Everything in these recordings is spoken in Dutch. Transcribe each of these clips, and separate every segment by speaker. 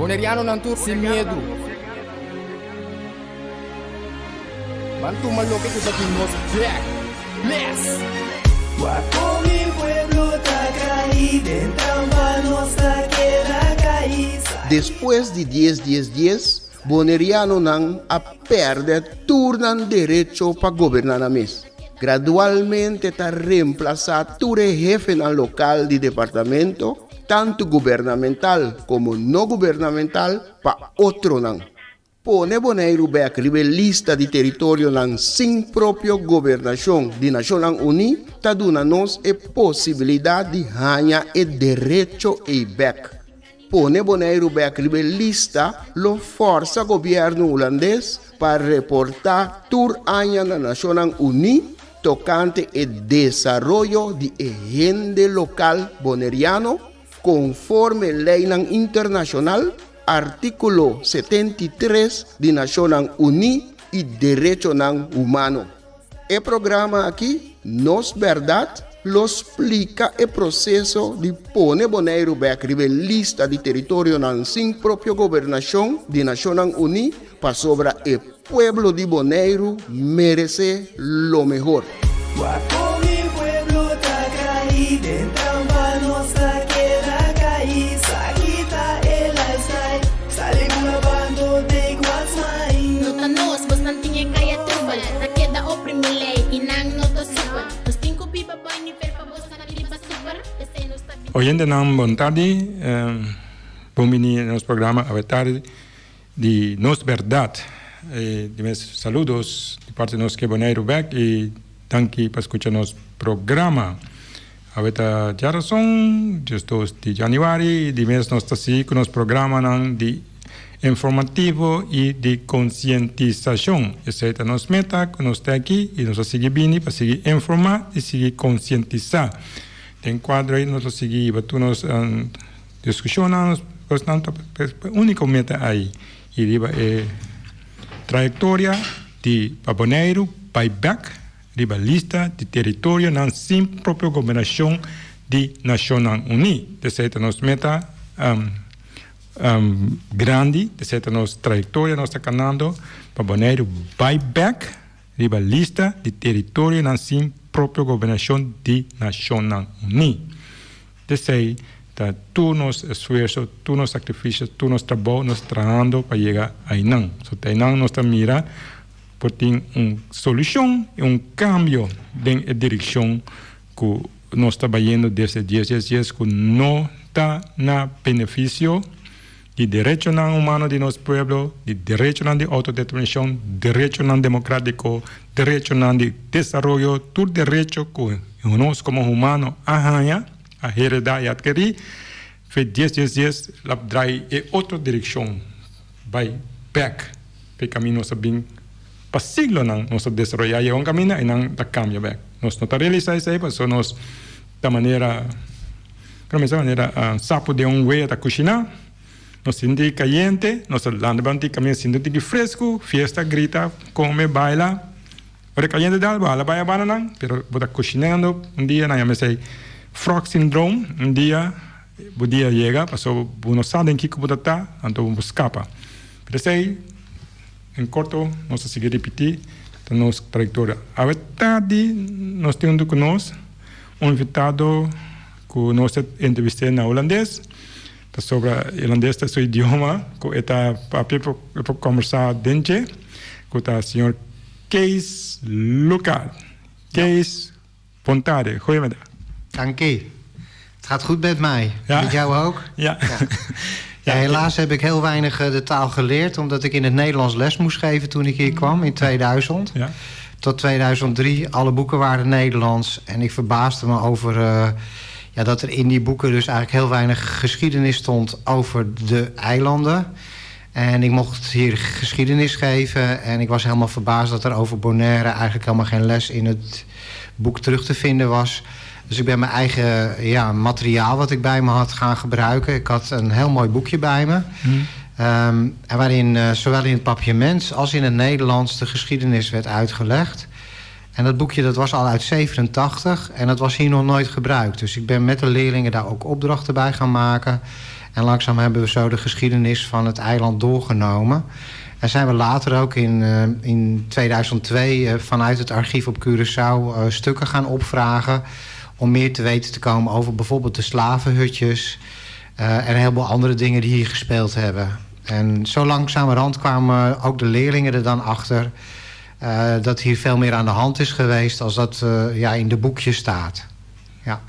Speaker 1: Boneriano nantur sin miedo. Bantu maloke que nos back. Bless.
Speaker 2: Guapo mi pueblo Tacay, dentro nuestra queda caída.
Speaker 3: Después de 10-10-10, Boneriano nan a perder turnan derecho para gobernar a mes. Gradualmente está reemplazado todo jefe en el local de departamento, tanto gubernamental como no gubernamental, para otro nan. Pone Bonaire back lista de territorio nan sin propio gobernación de Naciones Unidas, ta duna nos e posibilidad de ganhar e derecho e back. Pone Bonaire back lista lo forza governo holandês para reportar tur año na Naciones Unidas tocante el desarrollo de agente local boneriano conforme ley internacional, artículo 73 de Naciones Unidas y Derecho Humano. El programa aquí, Nos Verdad, lo explica el proceso de poner Bonaire back lista de territorio sin propia gobernación de Naciones Unidas para sobre el pueblo de Bonaire merece lo mejor.
Speaker 2: Guapo mi pueblo Tacay, dentro nuestra queda caída. Quita el lifestyle, sale grabando de Guasmay.
Speaker 4: Nota nos, bastante en kaya tribal. Na queda oprimile, inang nota super. Nos cinco pipa boy ni per pa bosta na pipa super. Ese no está bien.
Speaker 5: Oyente nam bon tardi, bom-vindo nos programa a tarde de Nos Verdad. De meus saludos de parte de nos que Bonaire back e danke para escuchar nos programa. Aveta Jarason, just 2 de januari, de mês nós está assim com nos programa de informativo e de conscientização. Essa é a nossa meta, que nós está aqui e nós seguir bem para seguir informar e seguir conscientizar. Tem quadro aí nós seguir batu nos discussionamos, portanto, a única meta aí é trajetória de Bonaire buyback, riba lista de território não sem própria governação de Nações Unidas. Essa é a nossa meta grande, essa é a nossa trajetória, nós estamos caminhando para Bonaire buyback, riba lista de território não sem própria governação de Nações Unidas. Essa é todo nosso esforço, todo nosso sacrifício, todo nosso trabalho, nós trabalhando para chegar aí não. So, aí não nós estamos mirando por ter uma solução e um cambio na direção que nós estamos indo desde 10 dias que não está na benefício de direito humano de nosso povo, de direito de autodeterminação, direito democrático, direito de desenvolvimento, todo direito que nós como humanos arranha, a heredar e adquirir, fez 10 dias, ela traz outra direção, vai back, para caminho nós bem para siglo nós desenvolver e um caminho e não da cambia back. Nós não está realizando isso aí, porque nós da maneira, sapo de way da cozinha, nós sentimos caliente, nós levantamos caminho sentimos fresco, fiesta, grita, come, baila, ora caliente da bala, baila banana, pero botar cozinhando dia na sei frog syndrome, dia chega, passou, não sabe em que está, então escapa. Por isso aí, em curto, nós vamos seguir repetir a nossa trajetória. A verdade, nós temos conosco invitado que nós entrevistamos na holandês, sobre o holandês, seu idioma, que está para conversar dentro, que está o senhor Kees Lucaert. Kees, vontade, goedemiddag.
Speaker 6: Dank je. Het gaat goed met mij.
Speaker 5: Ja.
Speaker 6: Met jou ook?
Speaker 5: Ja.
Speaker 6: Ja, helaas heb ik heel weinig de taal geleerd, omdat ik in het Nederlands les moest geven toen ik hier kwam in 2000.
Speaker 5: Ja.
Speaker 6: Tot 2003, alle boeken waren Nederlands. En ik verbaasde me over dat er in die boeken dus eigenlijk heel weinig geschiedenis stond over de eilanden. En ik mocht hier geschiedenis geven en ik was helemaal verbaasd dat er over Bonaire eigenlijk helemaal geen les in het boek terug te vinden was. Dus ik ben mijn eigen materiaal wat ik bij me had gaan gebruiken. Ik had een heel mooi boekje bij me. En waarin zowel in het papiament als in het Nederlands de geschiedenis werd uitgelegd. En dat boekje dat was al uit 87 en dat was hier nog nooit gebruikt. Dus ik ben met de leerlingen daar ook opdrachten bij gaan maken. En langzaam hebben we zo de geschiedenis van het eiland doorgenomen. En zijn we later ook in 2002 vanuit het archief op Curaçao stukken gaan opvragen om meer te weten te komen over bijvoorbeeld de slavenhutjes en een heleboel andere dingen die hier gespeeld hebben. En zo langzamerhand kwamen ook de leerlingen er dan achter dat hier veel meer aan de hand is geweest als dat in de boekjes staat. Ja.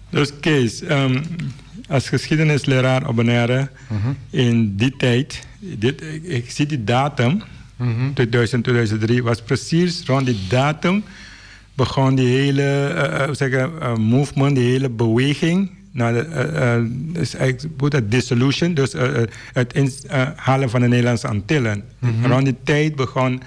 Speaker 6: Dus
Speaker 5: Kees, als geschiedenisleraar op Bonaire in die tijd, ik zie die datum, 2003, was precies rond die datum begon die hele movement, die hele beweging naar de dissolution, dus het halen van de Nederlandse Antillen. Rond die tijd begon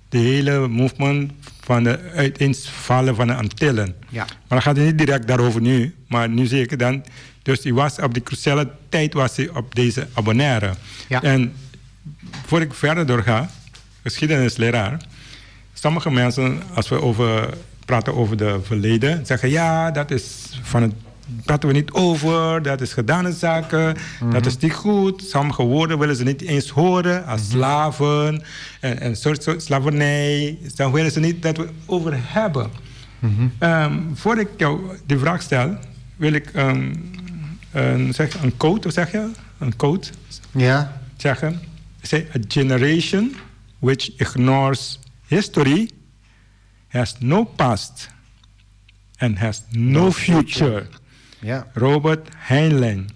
Speaker 5: de hele movement van de uiteenvallen van de Antillen. Ja. Maar dan gaat het niet direct daarover nu, maar nu zie ik dan. Dus hij was op die cruciale tijd was hij op deze Bonaire. Ja. En voor ik verder doorga, geschiedenisleraar, sommige mensen, als we praten over de verleden, zeggen ja, dat is van het praten we niet over, dat is gedane zaken, dat is niet goed. Sommige woorden willen ze niet eens horen, als slaven en soort slavernij. Dan willen ze niet dat we over hebben. Voor ik jou die vraag stel, wil ik een quote, zeg je? Een quote? Ja. Zeggen. Say, a generation which ignores history has no past and has no future. Yeah. Robert Heinlein.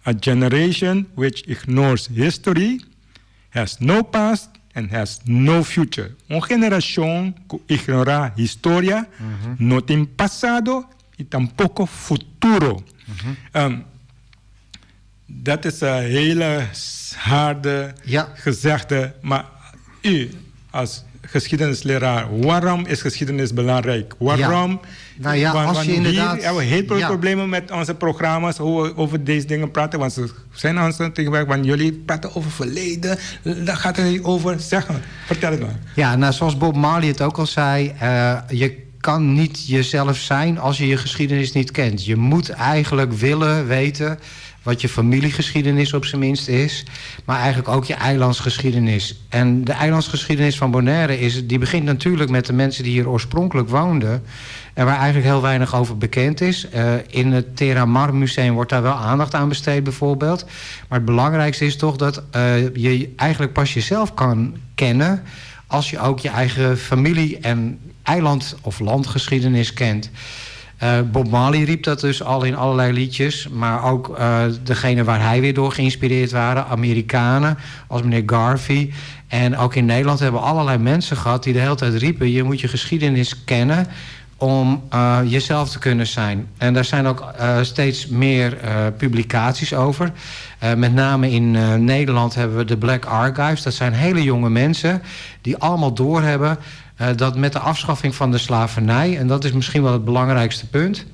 Speaker 5: A generation which ignores history has no past and has no future. Una generación que ignora historia no tiene pasado y tampoco futuro. Dat is een hele harde gezegde, maar u als geschiedenisleraar, waarom is geschiedenis belangrijk? Waarom? Ja. Nou ja, als je inderdaad... We hebben heel veel problemen met onze programma's, hoe we over deze dingen praten. Want ze zijn ons tegenwoordig, want jullie praten over verleden. Daar gaat het niet over. Zeg maar, vertel het maar. Ja, nou zoals Bob Marley het ook al zei, je kan niet jezelf zijn als je je geschiedenis niet kent. Je moet eigenlijk willen weten wat je familiegeschiedenis op zijn minst is, maar eigenlijk ook je eilandsgeschiedenis. En de eilandsgeschiedenis van Bonaire die begint natuurlijk met de mensen die hier oorspronkelijk woonden en waar eigenlijk heel weinig over bekend is. In het Terra Mar Museum wordt daar wel aandacht aan besteed bijvoorbeeld. Maar het belangrijkste is toch dat je eigenlijk pas jezelf kan kennen als je ook je eigen familie- en eiland- of landgeschiedenis kent. Bob Marley riep dat dus al in allerlei liedjes. Maar ook degene waar hij weer door geïnspireerd waren. Amerikanen, als meneer Garvey. En ook in Nederland hebben we allerlei mensen gehad die de hele tijd riepen: je moet je geschiedenis kennen om jezelf te kunnen zijn. En daar zijn ook steeds meer publicaties over. Met name in Nederland hebben we de Black Archives. Dat zijn hele jonge mensen die allemaal doorhebben dat met de afschaffing van de slavernij, en dat is misschien wel het belangrijkste punt,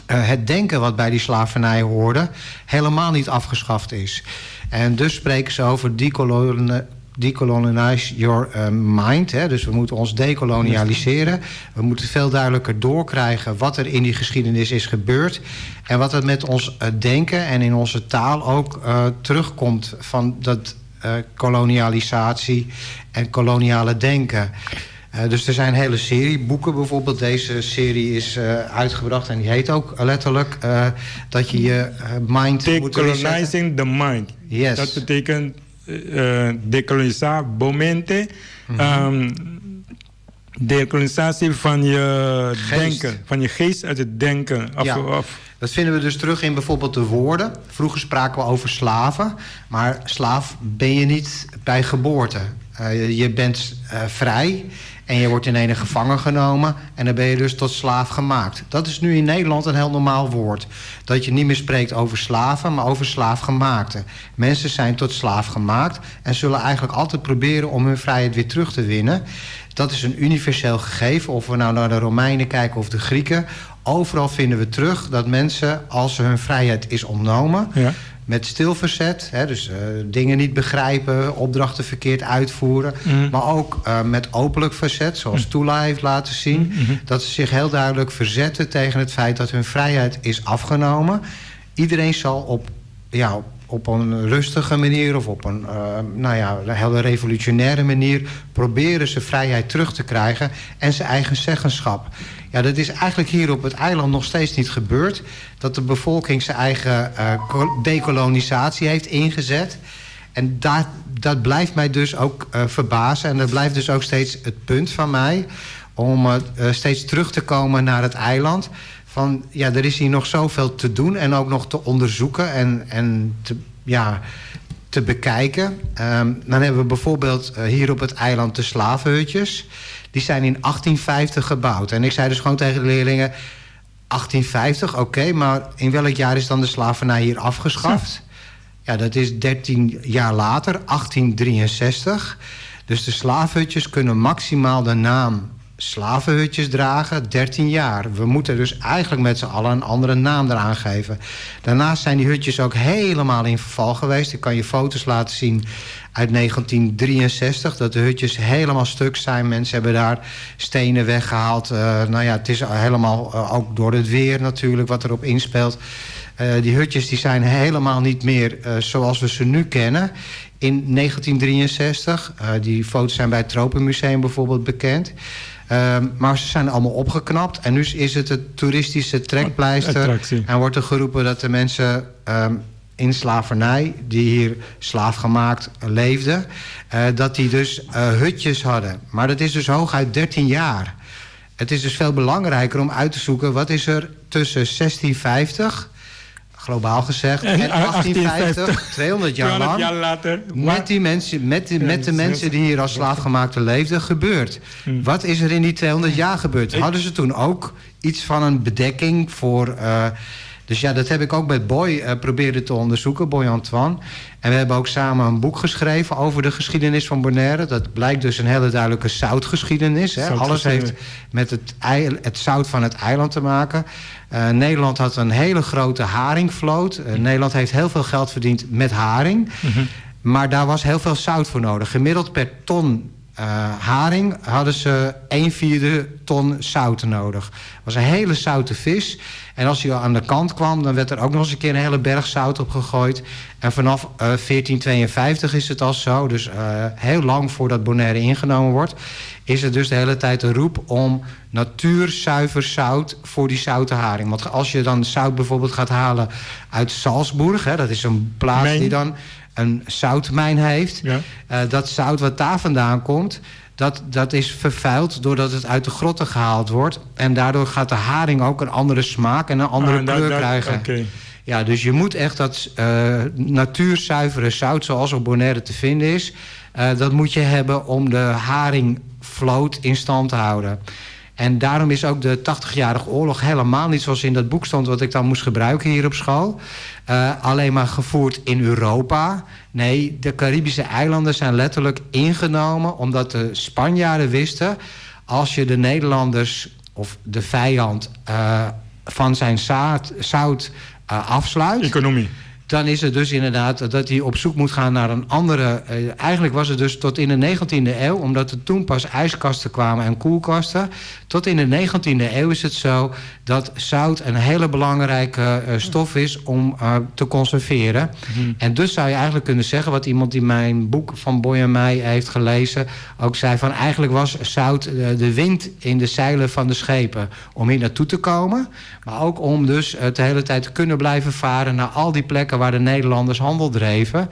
Speaker 5: het denken wat bij die slavernij hoorde helemaal niet afgeschaft is. En dus spreken ze over decolonize your mind. Hè? Dus we moeten ons dekolonialiseren. We moeten veel duidelijker doorkrijgen wat er in die geschiedenis is gebeurd en wat het met ons denken en in onze taal ook terugkomt van dat kolonialisatie en koloniale denken. Dus er zijn een hele serie boeken bijvoorbeeld. Deze serie is uitgebracht en die heet ook letterlijk dat je je mind moet resetten. Decolonizing the mind. Yes. Dat betekent decolonisatie, momenten, decolonisatie van je denken, van je geest uit het denken. Dat vinden we dus terug in bijvoorbeeld de woorden. Vroeger spraken we over slaven, maar slaaf ben je niet bij geboorte. Je bent vrij en je wordt in ene gevangen genomen en dan ben je dus tot slaaf gemaakt. Dat is nu in Nederland een heel normaal woord. Dat je niet meer spreekt over slaven, maar over slaafgemaakten. Mensen zijn tot slaaf gemaakt en zullen eigenlijk altijd proberen om hun vrijheid weer terug te winnen. Dat is een universeel gegeven, of we nou naar de Romeinen kijken of de Grieken. Overal vinden we terug dat mensen, als hun vrijheid is ontnomen,
Speaker 6: met stilverzet. Hè, dus dingen niet begrijpen, opdrachten verkeerd uitvoeren. Maar ook met openlijk verzet, zoals Tula heeft laten zien. Dat ze zich heel duidelijk verzetten tegen het feit dat hun vrijheid is afgenomen. Iedereen zal op een rustige manier of op een hele revolutionaire manier proberen zijn vrijheid terug te krijgen en zijn eigen zeggenschap. Ja, dat is eigenlijk hier op het eiland nog steeds niet gebeurd. Dat de bevolking zijn eigen dekolonisatie heeft ingezet. En dat blijft mij dus ook verbazen. En dat blijft dus ook steeds het punt van mij om steeds terug te komen naar het eiland. Van ja, er is hier nog zoveel te doen en ook nog te onderzoeken en te bekijken. Dan hebben we bijvoorbeeld hier op het eiland de slavenhutjes. Die zijn in 1850 gebouwd. En ik zei dus gewoon tegen de leerlingen, 1850, oké, maar in welk jaar is dan de slavernij hier afgeschaft? Ja, dat is 13 jaar later, 1863. Dus de slavenhutjes kunnen maximaal de naam slavenhutjes dragen, 13 jaar. We moeten dus eigenlijk met z'n allen een andere naam eraan geven. Daarnaast zijn die hutjes ook helemaal in verval geweest. Ik kan je foto's laten zien uit 1963, dat de hutjes helemaal stuk zijn. Mensen hebben daar stenen weggehaald. Het is helemaal ook door het weer natuurlijk wat erop inspeelt. Die hutjes die zijn helemaal niet meer zoals we ze nu kennen. In 1963, die foto's zijn bij het Tropenmuseum bijvoorbeeld bekend. Maar ze zijn allemaal opgeknapt. En nu is het het toeristische trekpleister.
Speaker 5: Attractie.
Speaker 6: En wordt er geroepen dat de mensen in slavernij, die hier slaafgemaakt leefden, dat die dus hutjes hadden. Maar dat is dus hooguit 13 jaar. Het is dus veel belangrijker om uit te zoeken wat is er tussen 1650... globaal gezegd, en 1850, 200 jaar lang,
Speaker 5: later,
Speaker 6: met die mensen, met de mensen die hier als slaafgemaakten leefden, gebeurd. Wat is er in die 200 jaar gebeurd? Hadden ze toen ook iets van een bedekking voor... Dus ja, dat heb ik ook met Boy proberen te onderzoeken, Boy Antoine. En we hebben ook samen een boek geschreven over de geschiedenis van Bonaire. Dat blijkt dus een hele duidelijke zoutgeschiedenis. Hè. Alles heeft met het zout van het eiland te maken. Nederland had een hele grote haringvloot. Nederland heeft heel veel geld verdiend met haring. Maar daar was heel veel zout voor nodig. Gemiddeld per ton haring hadden ze 1/4 ton zout nodig. Dat was een hele zoute vis. En als hij aan de kant kwam, dan werd er ook nog eens een keer een hele berg zout op gegooid. En vanaf 1452 is het al zo, dus heel lang voordat Bonaire ingenomen wordt, is er dus de hele tijd een roep om natuurzuiver zout voor die zoute haring. Want als je dan zout bijvoorbeeld gaat halen uit Salzburg, hè, dat is een plaats die dan een zoutmijn heeft. Ja. Dat zout wat daar vandaan komt, dat is vervuild doordat het uit de grotten gehaald wordt. En daardoor gaat de haring ook een andere smaak en een andere kleur krijgen. Okay. Ja, dus je moet echt dat natuurzuivere zout zoals op Bonaire te vinden is, dat moet je hebben om de haringvloot in stand te houden. En daarom is ook de 80-jarige oorlog helemaal niet zoals in dat boek stond, wat ik dan moest gebruiken hier op school. Alleen maar gevoerd in Europa. Nee, de Caribische eilanden zijn letterlijk ingenomen omdat de Spanjaarden wisten, als je de Nederlanders of de vijand van zijn zout afsluit,
Speaker 5: economie,
Speaker 6: dan is het dus inderdaad dat hij op zoek moet gaan naar een andere... eigenlijk was het dus tot in de 19e eeuw, omdat er toen pas ijskasten kwamen en koelkasten. Tot in de 19e eeuw is het zo dat zout een hele belangrijke stof is om te conserveren. En dus zou je eigenlijk kunnen zeggen, wat iemand die mijn boek van Boy en mij heeft gelezen ook zei, van eigenlijk was zout de wind in de zeilen van de schepen om hier naartoe te komen. Maar ook om dus de hele tijd te kunnen blijven varen naar al die plekken waar de Nederlanders handel dreven.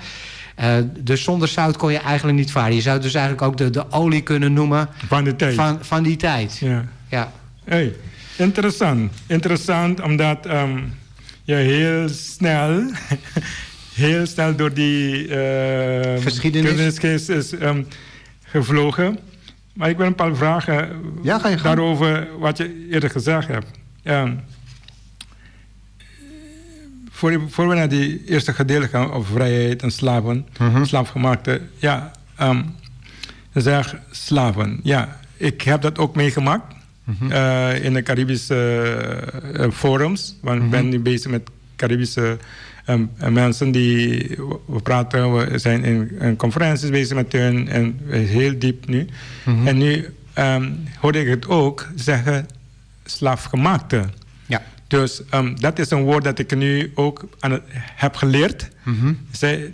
Speaker 6: Dus zonder zout kon je eigenlijk niet varen. Je zou dus eigenlijk ook de olie kunnen noemen
Speaker 5: van de tijd.
Speaker 6: Van die tijd. Ja.
Speaker 5: Hey, interessant omdat je heel snel door die geschiedenis is gevlogen. Maar ik wil een paar vragen daarover wat je eerder gezegd hebt. Voor we naar die eerste gedeelte gaan over vrijheid en slaven, slaafgemaakte. Ja, zeg slaven. Ja, ik heb dat ook meegemaakt in de Caribische forums. Want ik ben nu bezig met Caribische mensen die we praten, we zijn in conferenties bezig met hun en heel diep nu. En nu hoorde ik het ook zeggen, slaafgemaakte.
Speaker 6: Ja.
Speaker 5: Dus dat is een woord dat ik nu ook heb geleerd.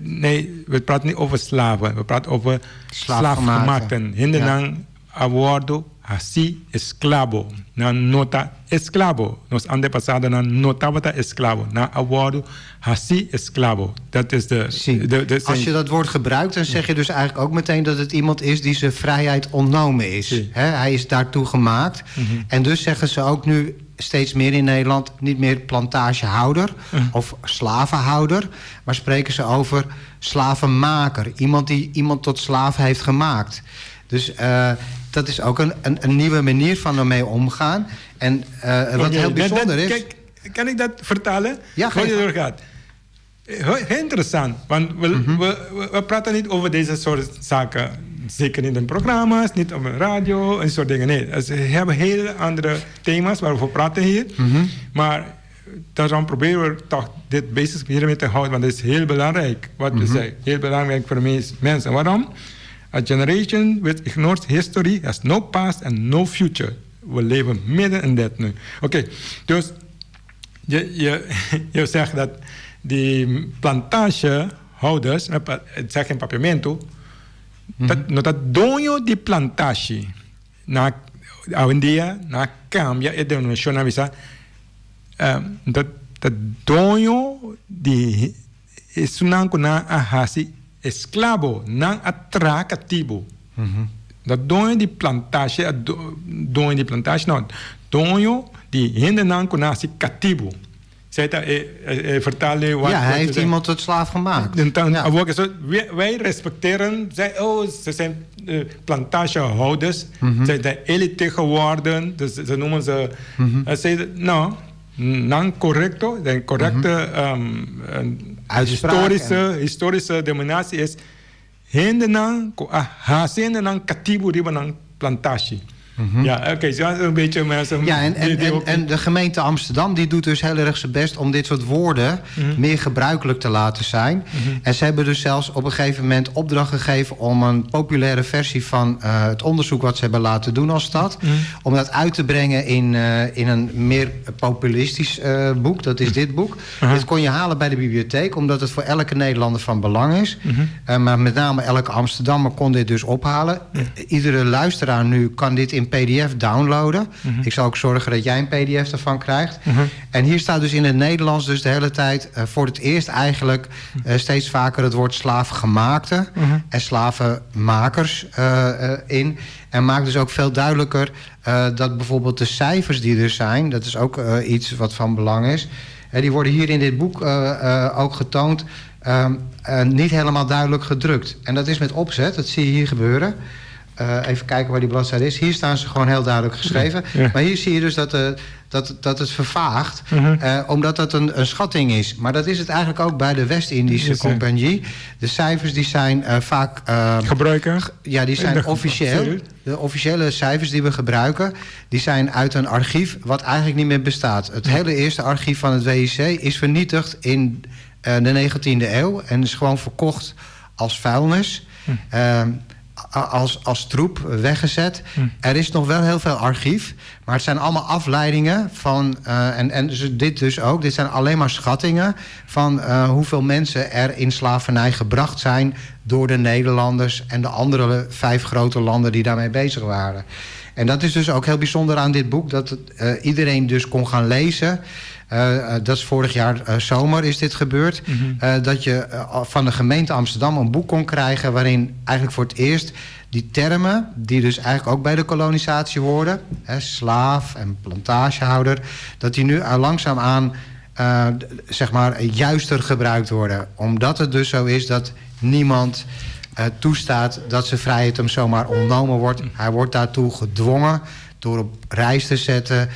Speaker 5: Nee, we praten niet over slaven, we praten over slaafgemaakten. Hindenang awardo hasi esclavo. Na nota esclavo. Nos antepasado na nota wata esclavo. Na awardo hasi esclavo. Dat is
Speaker 6: Als je dat woord gebruikt, dan zeg je dus eigenlijk ook meteen dat het iemand is die zijn vrijheid ontnomen is. Hij is daartoe gemaakt. En dus zeggen ze ook nu steeds meer in Nederland niet meer plantagehouder of slavenhouder, maar spreken ze over slavenmaker. Iemand die iemand tot slaaf heeft gemaakt. Dus dat is ook een nieuwe manier van ermee omgaan. En wat heel bijzonder is...
Speaker 5: Kijk, kan ik dat vertalen?
Speaker 6: Ja,
Speaker 5: Hoe je doorgaat. Heel interessant, want we praten niet over deze soort zaken. Zeker niet in programma's, niet op de radio en soort dingen. Nee, we hebben hele andere thema's waarover we praten hier. Maar daarom proberen we toch dit bezig hiermee te houden. Want het is heel belangrijk wat we zeggen. Heel belangrijk voor de mensen. Waarom? A generation which ignores history has no past and no future. We leven midden in dat nu. Oké, dus je zegt dat die plantagehouders, het zeg in papiamento, dat dono di plantage na awendia na cambia e denominazione avisa dat dono di sunanko na ahasi esclavo na atracativo. Dat dono di plantage no dono di hindenanko na si cativo. Vertalen wat.
Speaker 6: Ja, hij heeft iemand tot slaaf gemaakt.
Speaker 5: Wij respecteren, ze zijn plantagehouders, ze zijn elite geworden, dus ze noemen ze. Non correcto, de correcte historische denominatie is hindenang hasenang katibu ribanang plantage. Ja, oké, zo een beetje mensen.
Speaker 6: Ja, en de gemeente Amsterdam die doet dus heel erg zijn best om dit soort woorden meer gebruikelijk te laten zijn. En ze hebben dus zelfs op een gegeven moment opdracht gegeven om een populaire versie van het onderzoek wat ze hebben laten doen als stad, om dat uit te brengen in een meer populistisch boek. Dat is dit boek. Dit kon je halen bij de bibliotheek, omdat het voor elke Nederlander van belang is. Maar met name elke Amsterdammer kon dit dus ophalen. Iedere luisteraar nu kan dit in PDF downloaden. Ik zal ook zorgen dat jij een PDF ervan krijgt. En hier staat dus in het Nederlands dus de hele tijd voor het eerst eigenlijk steeds vaker het woord slaafgemaakte en slavenmakers in. En maakt dus ook veel duidelijker dat bijvoorbeeld de cijfers die er zijn, dat is ook iets wat van belang is. Die worden hier in dit boek ook getoond, niet helemaal duidelijk gedrukt. En dat is met opzet, dat zie je hier gebeuren. Even kijken waar die bladzijde is. Hier staan ze gewoon heel duidelijk geschreven. Ja. Maar hier zie je dus dat het vervaagt. Omdat dat een schatting is. Maar dat is het eigenlijk ook bij de West-Indische Compagnie. De cijfers die zijn vaak
Speaker 5: gebruiken.
Speaker 6: Ja, die zijn officieel. De officiële cijfers die we gebruiken, die zijn uit een archief wat eigenlijk niet meer bestaat. Het hele eerste archief van het WIC is vernietigd in de 19e eeuw. En is gewoon verkocht als vuilnis. Als troep weggezet. Er is nog wel heel veel archief, maar het zijn allemaal afleidingen van, en dus dit dus ook, dit zijn alleen maar schattingen van hoeveel mensen er in slavernij gebracht zijn door de Nederlanders en de andere 5 grote landen die daarmee bezig waren. En dat is dus ook heel bijzonder aan dit boek, dat iedereen dus kon gaan lezen. Dat is vorig jaar zomer is dit gebeurd. Dat je van de gemeente Amsterdam een boek kon krijgen waarin eigenlijk voor het eerst die termen, die dus eigenlijk ook bij de kolonisatie hoorden, slaaf en plantagehouder, dat die nu langzaamaan zeg maar juister gebruikt worden. Omdat het dus zo is dat niemand toestaat dat zijn vrijheid hem zomaar ontnomen wordt. Hij wordt daartoe gedwongen door op reis te zetten,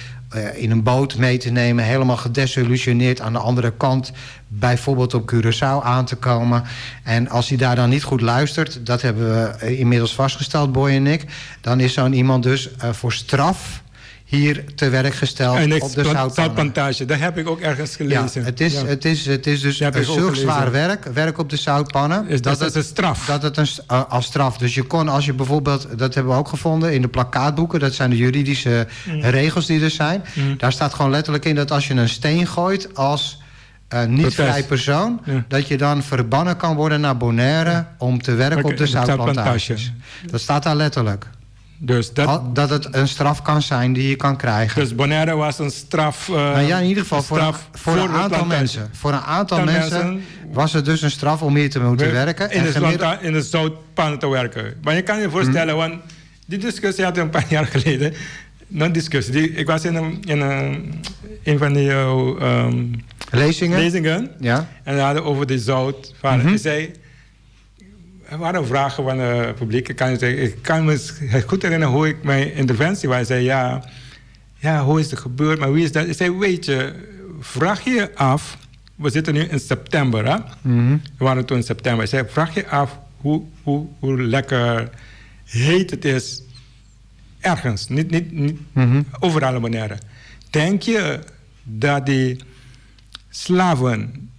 Speaker 6: in een boot mee te nemen, helemaal gedesillusioneerd aan de andere kant, bijvoorbeeld op Curaçao aan te komen. En als hij daar dan niet goed luistert, dat hebben we inmiddels vastgesteld, Boy en ik, dan is zo'n iemand dus voor straf hier te werk gesteld
Speaker 5: Een
Speaker 6: op de zoutpannen.
Speaker 5: zoutplantage, dat heb ik ook ergens
Speaker 6: Ja,
Speaker 5: gelezen.
Speaker 6: het is dus
Speaker 5: heb ik ook
Speaker 6: zulk
Speaker 5: gelezen.
Speaker 6: zwaar werk op de zoutpannen.
Speaker 5: Dat is een straf.
Speaker 6: Dat het als straf. Dus je kon, als je bijvoorbeeld, dat hebben we ook gevonden in de plakkaatboeken, dat zijn de juridische regels die er zijn. Daar staat gewoon letterlijk in dat als je een steen gooit als niet-vrij persoon, dat je dan verbannen kan worden naar Bonaire om te werken op de zoutplantages. Dat staat daar letterlijk.
Speaker 5: Dus
Speaker 6: dat het een straf kan zijn die je kan krijgen.
Speaker 5: Dus Bonaire was een straf.
Speaker 6: Nou ja, in ieder geval voor een
Speaker 5: de
Speaker 6: aantal
Speaker 5: plantage.
Speaker 6: mensen. Voor een aantal mensen was het dus een straf om hier te moeten werken.
Speaker 5: In de zoutpannen te werken. Maar je kan je voorstellen, want die discussie hadden we een paar jaar geleden. Een discussie. Ik was in een van die lezingen.
Speaker 6: Ja.
Speaker 5: En we hadden over de zout. Hij zei, er waren vragen van het publiek. Ik kan me goed herinneren hoe ik mijn interventie was. Hij zei, ja, hoe is het gebeurd? Maar wie is dat? Ik zei, weet je, vraag je af. We zitten nu in september, hè? We waren toen in september. Ik zei, vraag je af hoe lekker heet het is ergens. Niet overal in Bonaire. Denk je dat die slaven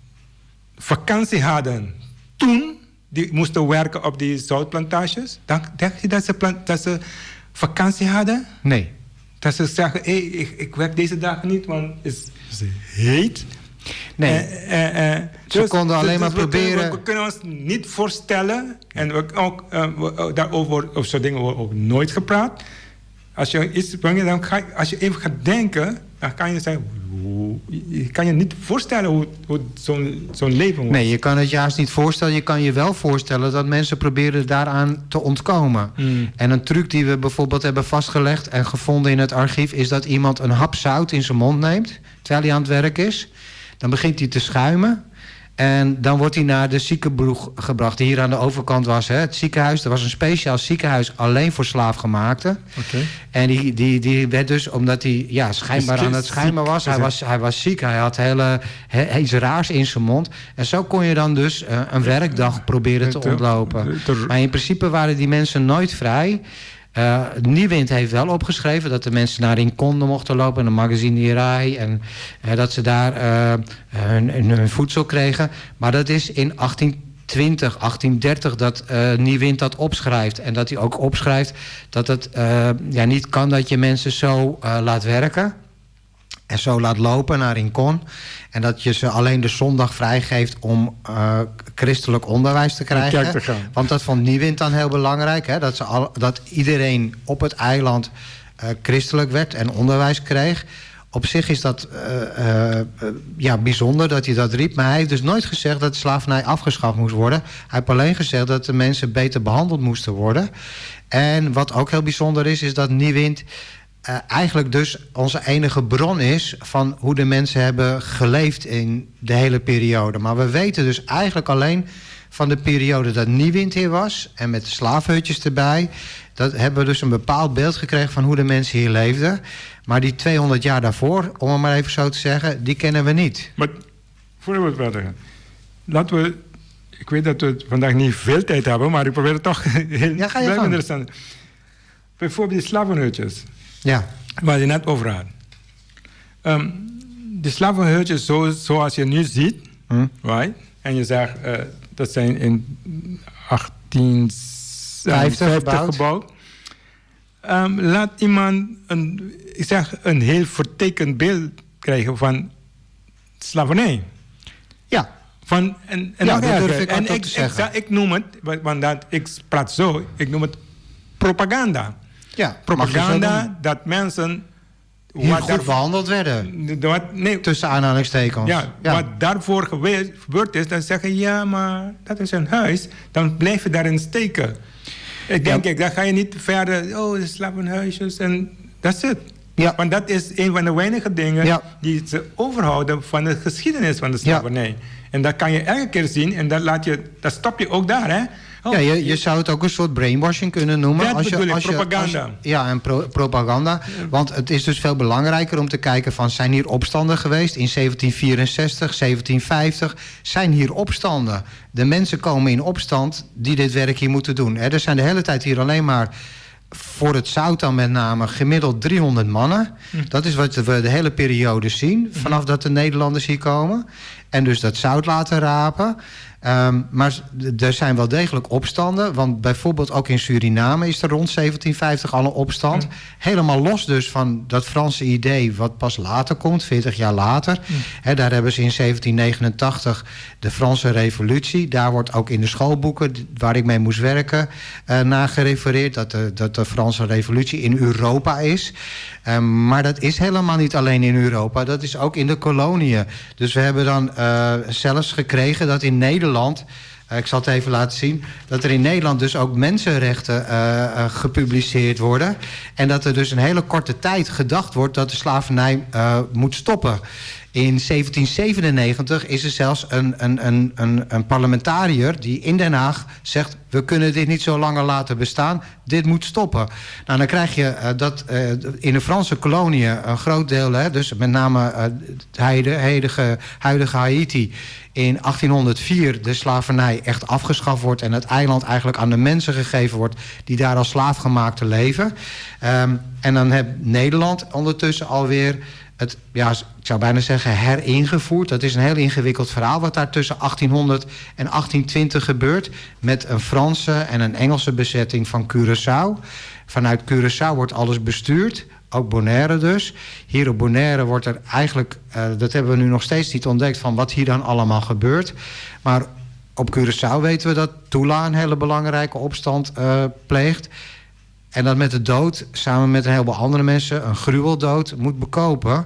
Speaker 5: vakantie hadden toen die moesten werken op die zoutplantages? Denk je dat ze vakantie hadden?
Speaker 6: Nee.
Speaker 5: Dat ze zeggen, hey, ik werk deze dag niet, want het is heet.
Speaker 6: Nee. Ze konden alleen maar proberen.
Speaker 5: We kunnen ons niet voorstellen, en we ook, daarover over zo'n dingen wordt ook nooit gepraat. Als je iets brengt, als je even gaat denken, dan kan je zeggen, je kan je niet voorstellen hoe zo'n leven wordt.
Speaker 6: Nee, je kan het juist niet voorstellen. Je kan je wel voorstellen dat mensen proberen daaraan te ontkomen. En een truc die we bijvoorbeeld hebben vastgelegd en gevonden in het archief is dat iemand een hap zout in zijn mond neemt terwijl hij aan het werk is. Dan begint hij te schuimen. En dan wordt hij naar de ziekenboeg gebracht, die hier aan de overkant was. Hè. Het ziekenhuis, er was een speciaal ziekenhuis alleen voor slaafgemaakten.
Speaker 5: Okay.
Speaker 6: En die werd dus, omdat hij schijnbaar aan het schuimen was. Hij was ziek, hij had iets raars in zijn mond. En zo kon je dan dus een werkdag proberen te ontlopen. Maar in principe waren die mensen nooit vrij. Nieuwind heeft wel opgeschreven dat de mensen naar Rincon mochten lopen en de magazinerij en dat ze daar hun voedsel kregen. Maar dat is in 1830 dat Nieuwind dat opschrijft. En dat hij ook opschrijft dat het niet kan dat je mensen zo laat werken en zo laat lopen naar Rincon. En dat je ze alleen de zondag vrijgeeft om christelijk onderwijs te krijgen. Want dat vond Nieuwind dan heel belangrijk. Hè? Dat iedereen op het eiland christelijk werd en onderwijs kreeg. Op zich is dat bijzonder dat hij dat riep. Maar hij heeft dus nooit gezegd dat de slavernij afgeschaft moest worden. Hij heeft alleen gezegd dat de mensen beter behandeld moesten worden. En wat ook heel bijzonder is dat Nieuwind eigenlijk dus onze enige bron is van hoe de mensen hebben geleefd in de hele periode. Maar we weten dus eigenlijk alleen van de periode dat Nieuwind hier was en met de slavenhutjes erbij. Dat hebben we dus een bepaald beeld gekregen van hoe de mensen hier leefden. Maar die 200 jaar daarvoor, om het maar even zo te zeggen, die kennen we niet.
Speaker 5: Maar voordat we het verder gaan, laten we. Ik weet dat we vandaag niet veel tijd hebben, maar ik probeer het toch heel interessant. Bijvoorbeeld die slavenhutjes.
Speaker 6: Ja.
Speaker 5: Waar je net over had. De slavenhutjes zoals je nu ziet, right? En je zegt dat zijn in 1850 gebouwd. Laat iemand een heel vertekend beeld krijgen van slavernij.
Speaker 6: Ja.
Speaker 5: Dat
Speaker 6: durf ik ook te zeggen.
Speaker 5: Ik noem het, want ik praat zo, ik noem het propaganda.
Speaker 6: Ja,
Speaker 5: propaganda dat mensen
Speaker 6: hier goed behandeld werden. Tussen aanhalingstekens.
Speaker 5: Ja, wat daarvoor gebeurd is, dan zeggen ja, maar dat is een huis. Dan blijf je daarin steken. Ik denk, dan ga je niet verder, de slavenhuisjes en that's it. Ja. Want dat is een van de weinige dingen die ze overhouden van de geschiedenis van de slavernij. Ja. En dat kan je elke keer zien en dat stop je ook daar, hè.
Speaker 6: Je zou het ook een soort brainwashing kunnen noemen.
Speaker 5: Propaganda.
Speaker 6: Propaganda. Want het is dus veel belangrijker om te kijken van, zijn hier opstanden geweest in 1764, 1750? Zijn hier opstanden? De mensen komen in opstand die dit werk hier moeten doen. Er zijn de hele tijd hier alleen maar voor het zout dan met name gemiddeld 300 mannen. Dat is wat we de hele periode zien, vanaf dat de Nederlanders hier komen. En dus dat zout laten rapen. Maar er zijn wel degelijk opstanden. Want bijvoorbeeld ook in Suriname is er rond 1750 al een opstand. Helemaal los dus van dat Franse idee wat pas later komt, 40 jaar later. Daar hebben ze in 1789 de Franse revolutie. Daar wordt ook in de schoolboeken waar ik mee moest werken naar gerefereerd. Dat de Franse revolutie in Europa is. Maar dat is helemaal niet alleen in Europa. Dat is ook in de koloniën. Dus we hebben dan zelfs gekregen dat in Nederland... ik zal het even laten zien... dat er in Nederland dus ook mensenrechten gepubliceerd worden. En dat er dus een hele korte tijd gedacht wordt... dat de slavernij moet stoppen. In 1797 is er zelfs een parlementariër die in Den Haag zegt... we kunnen dit niet zo langer laten bestaan, dit moet stoppen. Nou, dan krijg je dat in de Franse koloniën een groot deel... dus met name het huidige Haiti... in 1804 de slavernij echt afgeschaft wordt... en het eiland eigenlijk aan de mensen gegeven wordt... die daar als slaafgemaakte leven. En dan heeft Nederland ondertussen alweer... het, ik zou bijna zeggen, heringevoerd. Dat is een heel ingewikkeld verhaal... wat daar tussen 1800 en 1820 gebeurt... met een Franse en een Engelse bezetting van Curaçao. Vanuit Curaçao wordt alles bestuurd... ook Bonaire dus. Hier op Bonaire wordt er eigenlijk... dat hebben we nu nog steeds niet ontdekt... van wat hier dan allemaal gebeurt. Maar op Curaçao weten we dat Tula een hele belangrijke opstand pleegt... en dat met de dood, samen met een heleboel andere mensen... een gruweldood moet bekopen.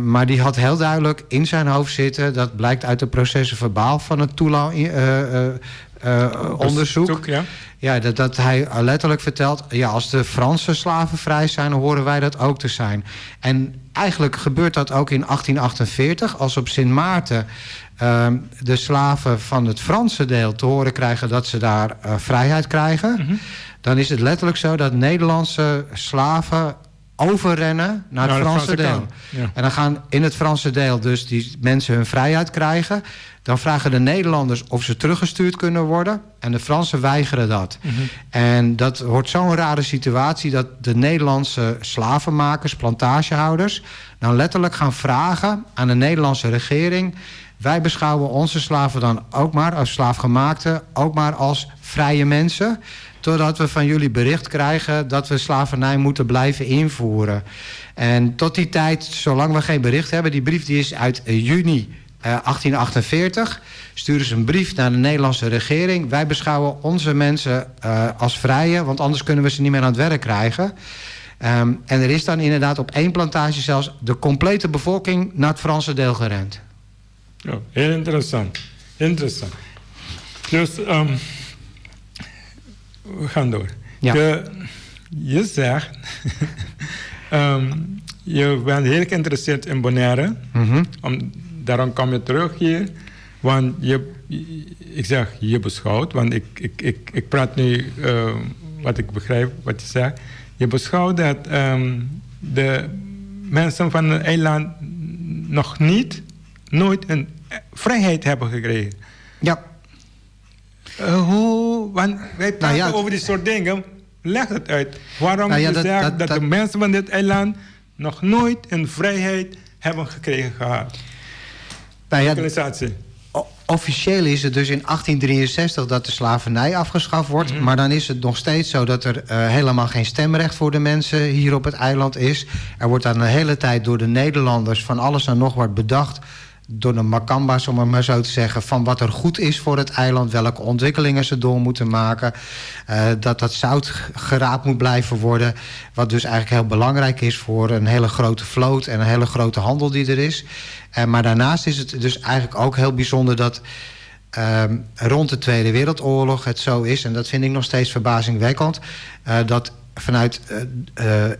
Speaker 6: Maar die had heel duidelijk in zijn hoofd zitten... dat blijkt uit de processen verbaal van het Tula-onderzoek... Ja, dat hij letterlijk vertelt... ja, als de Franse slaven vrij zijn, dan horen wij dat ook te zijn. En eigenlijk gebeurt dat ook in 1848... als op Sint Maarten de slaven van het Franse deel te horen krijgen... dat ze daar vrijheid krijgen... dan is het letterlijk zo dat Nederlandse slaven overrennen naar het Franse deel. Ja. En dan gaan in het Franse deel dus die mensen hun vrijheid krijgen. Dan vragen de Nederlanders of ze teruggestuurd kunnen worden. En de Fransen weigeren dat. En dat wordt zo'n rare situatie... dat de Nederlandse slavenmakers, plantagehouders... nou letterlijk gaan vragen aan de Nederlandse regering... wij beschouwen onze slaven dan ook maar als slaafgemaakte... ook maar als vrije mensen... totdat we van jullie bericht krijgen dat we slavernij moeten blijven invoeren. En tot die tijd, zolang we geen bericht hebben... die brief die is uit juni 1848... sturen ze een brief naar de Nederlandse regering... wij beschouwen onze mensen als vrije... want anders kunnen we ze niet meer aan het werk krijgen. En er is dan inderdaad op 1 plantage zelfs... de complete bevolking naar het Franse deel gerend.
Speaker 5: Oh, heel interessant. Interessant. Dus... we gaan door.
Speaker 6: Ja.
Speaker 5: Je zegt... je bent heel geïnteresseerd in Bonaire. Daarom kom je terug hier. Want ik zeg je beschouwt. Want ik praat nu wat ik begrijp wat je zegt. Je beschouwt dat de mensen van het eiland... nog nooit een vrijheid hebben gekregen.
Speaker 6: Ja.
Speaker 5: Want wij praten over dit soort dingen. Leg het uit. Waarom je zegt dat de mensen van dit eiland... nog nooit een vrijheid hebben gekregen gehad?
Speaker 6: Officieel is het dus in 1863 dat de slavernij afgeschaft wordt. Maar dan is het nog steeds zo dat er helemaal geen stemrecht voor de mensen hier op het eiland is. Er wordt dan de hele tijd door de Nederlanders van alles en nog wat bedacht... door de Makamba's, om het maar zo te zeggen... van wat er goed is voor het eiland... welke ontwikkelingen ze door moeten maken... dat zout geraapt moet blijven worden... wat dus eigenlijk heel belangrijk is... voor een hele grote vloot en een hele grote handel die er is. Maar daarnaast is het dus eigenlijk ook heel bijzonder... dat rond de Tweede Wereldoorlog het zo is... en dat vind ik nog steeds verbazingwekkend... dat vanuit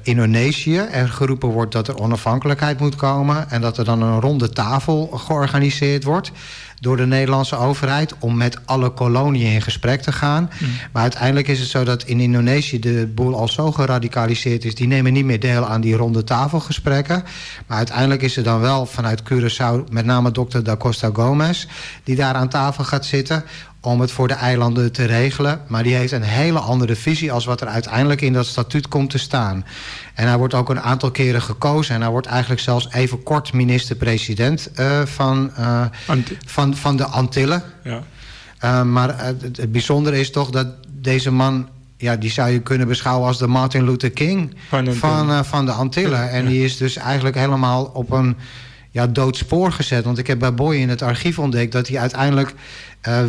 Speaker 6: Indonesië er geroepen wordt dat er onafhankelijkheid moet komen... en dat er dan een ronde tafel georganiseerd wordt door de Nederlandse overheid... om met alle koloniën in gesprek te gaan. Maar uiteindelijk is het zo dat in Indonesië de boel al zo geradicaliseerd is... die nemen niet meer deel aan die ronde tafelgesprekken. Maar uiteindelijk is er dan wel vanuit Curaçao... met name dokter Da Costa Gomez, die daar aan tafel gaat zitten... om het voor de eilanden te regelen. Maar die heeft een hele andere visie als wat er uiteindelijk in dat statuut komt te staan. En hij wordt ook een aantal keren gekozen. En hij wordt eigenlijk zelfs even kort minister-president van de Antillen.
Speaker 5: Ja.
Speaker 6: Maar het bijzondere is toch dat deze man... Ja, die zou je kunnen beschouwen als de Martin Luther King van de Antillen. En die is dus eigenlijk helemaal op een doodspoor gezet. Want ik heb bij Boy in het archief ontdekt dat hij uiteindelijk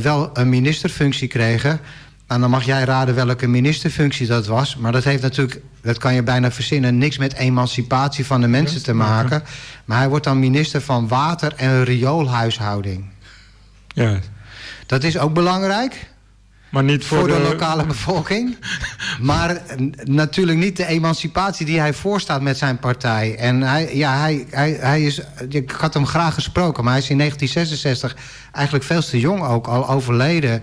Speaker 6: wel een ministerfunctie kreeg. En dan mag jij raden welke ministerfunctie dat was. Maar dat heeft natuurlijk, dat kan je bijna verzinnen, niks met emancipatie van de mensen te maken. Maar hij wordt dan minister van Water en Rioolhuishouding.
Speaker 5: Ja.
Speaker 6: Dat is ook belangrijk.
Speaker 5: Maar niet
Speaker 6: voor de lokale bevolking. Maar natuurlijk niet de emancipatie die hij voorstaat met zijn partij. En hij is... Ik had hem graag gesproken, maar hij is in 1966 eigenlijk veel te jong ook al overleden.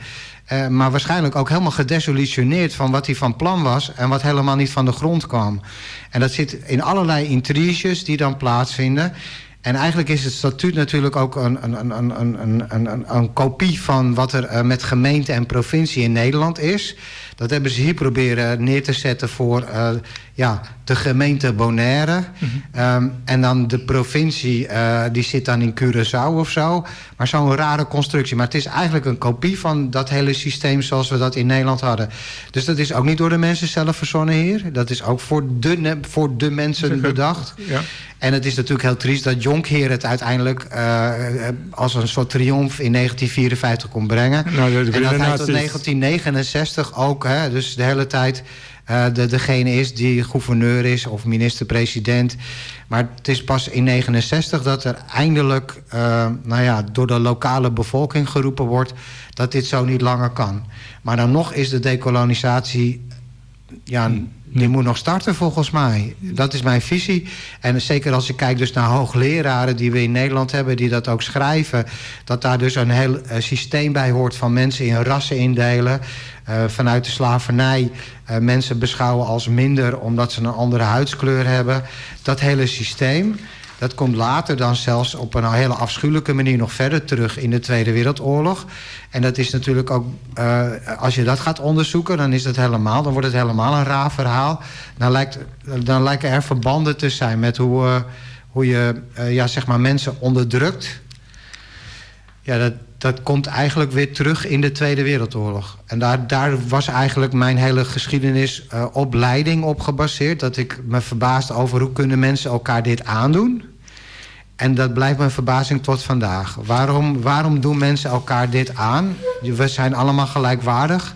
Speaker 6: Maar waarschijnlijk ook helemaal gedesillusioneerd van wat hij van plan was en wat helemaal niet van de grond kwam. En dat zit in allerlei intriges die dan plaatsvinden. En eigenlijk is het statuut natuurlijk ook een kopie van wat er met gemeente en provincie in Nederland is. Dat hebben ze hier proberen neer te zetten voor de gemeente Bonaire. En dan de provincie, die zit dan in Curaçao of zo. Maar zo'n rare constructie. Maar het is eigenlijk een kopie van dat hele systeem zoals we dat in Nederland hadden. Dus dat is ook niet door de mensen zelf verzonnen hier. Dat is ook voor de mensen bedacht. Ja. En het is natuurlijk heel triest dat Jonkheer het uiteindelijk als een soort triomf in 1954 kon brengen. Nou, en dat hij tot 1969 ook, dus de hele tijd degene is die gouverneur is of minister-president. Maar het is pas in 1969 dat er eindelijk door de lokale bevolking geroepen wordt dat dit zo niet langer kan. Maar dan nog is de dekolonisatie... Die moet nog starten volgens mij. Dat is mijn visie. En zeker als ik kijk dus naar hoogleraren die we in Nederland hebben, die dat ook schrijven, dat daar dus een heel systeem bij hoort van mensen in rassen indelen. Vanuit de slavernij mensen beschouwen als minder omdat ze een andere huidskleur hebben. Dat hele systeem, dat komt later dan zelfs op een hele afschuwelijke manier nog verder terug in de Tweede Wereldoorlog. En dat is natuurlijk ook, als je dat gaat onderzoeken, dan wordt het helemaal een raar verhaal. Dan lijken er verbanden te zijn met hoe je mensen onderdrukt. Ja, dat komt eigenlijk weer terug in de Tweede Wereldoorlog. En daar was eigenlijk mijn hele geschiedenisopleiding op gebaseerd. Dat ik me verbaasde over hoe kunnen mensen elkaar dit aandoen. En dat blijft mijn verbazing tot vandaag. Waarom doen mensen elkaar dit aan? We zijn allemaal gelijkwaardig.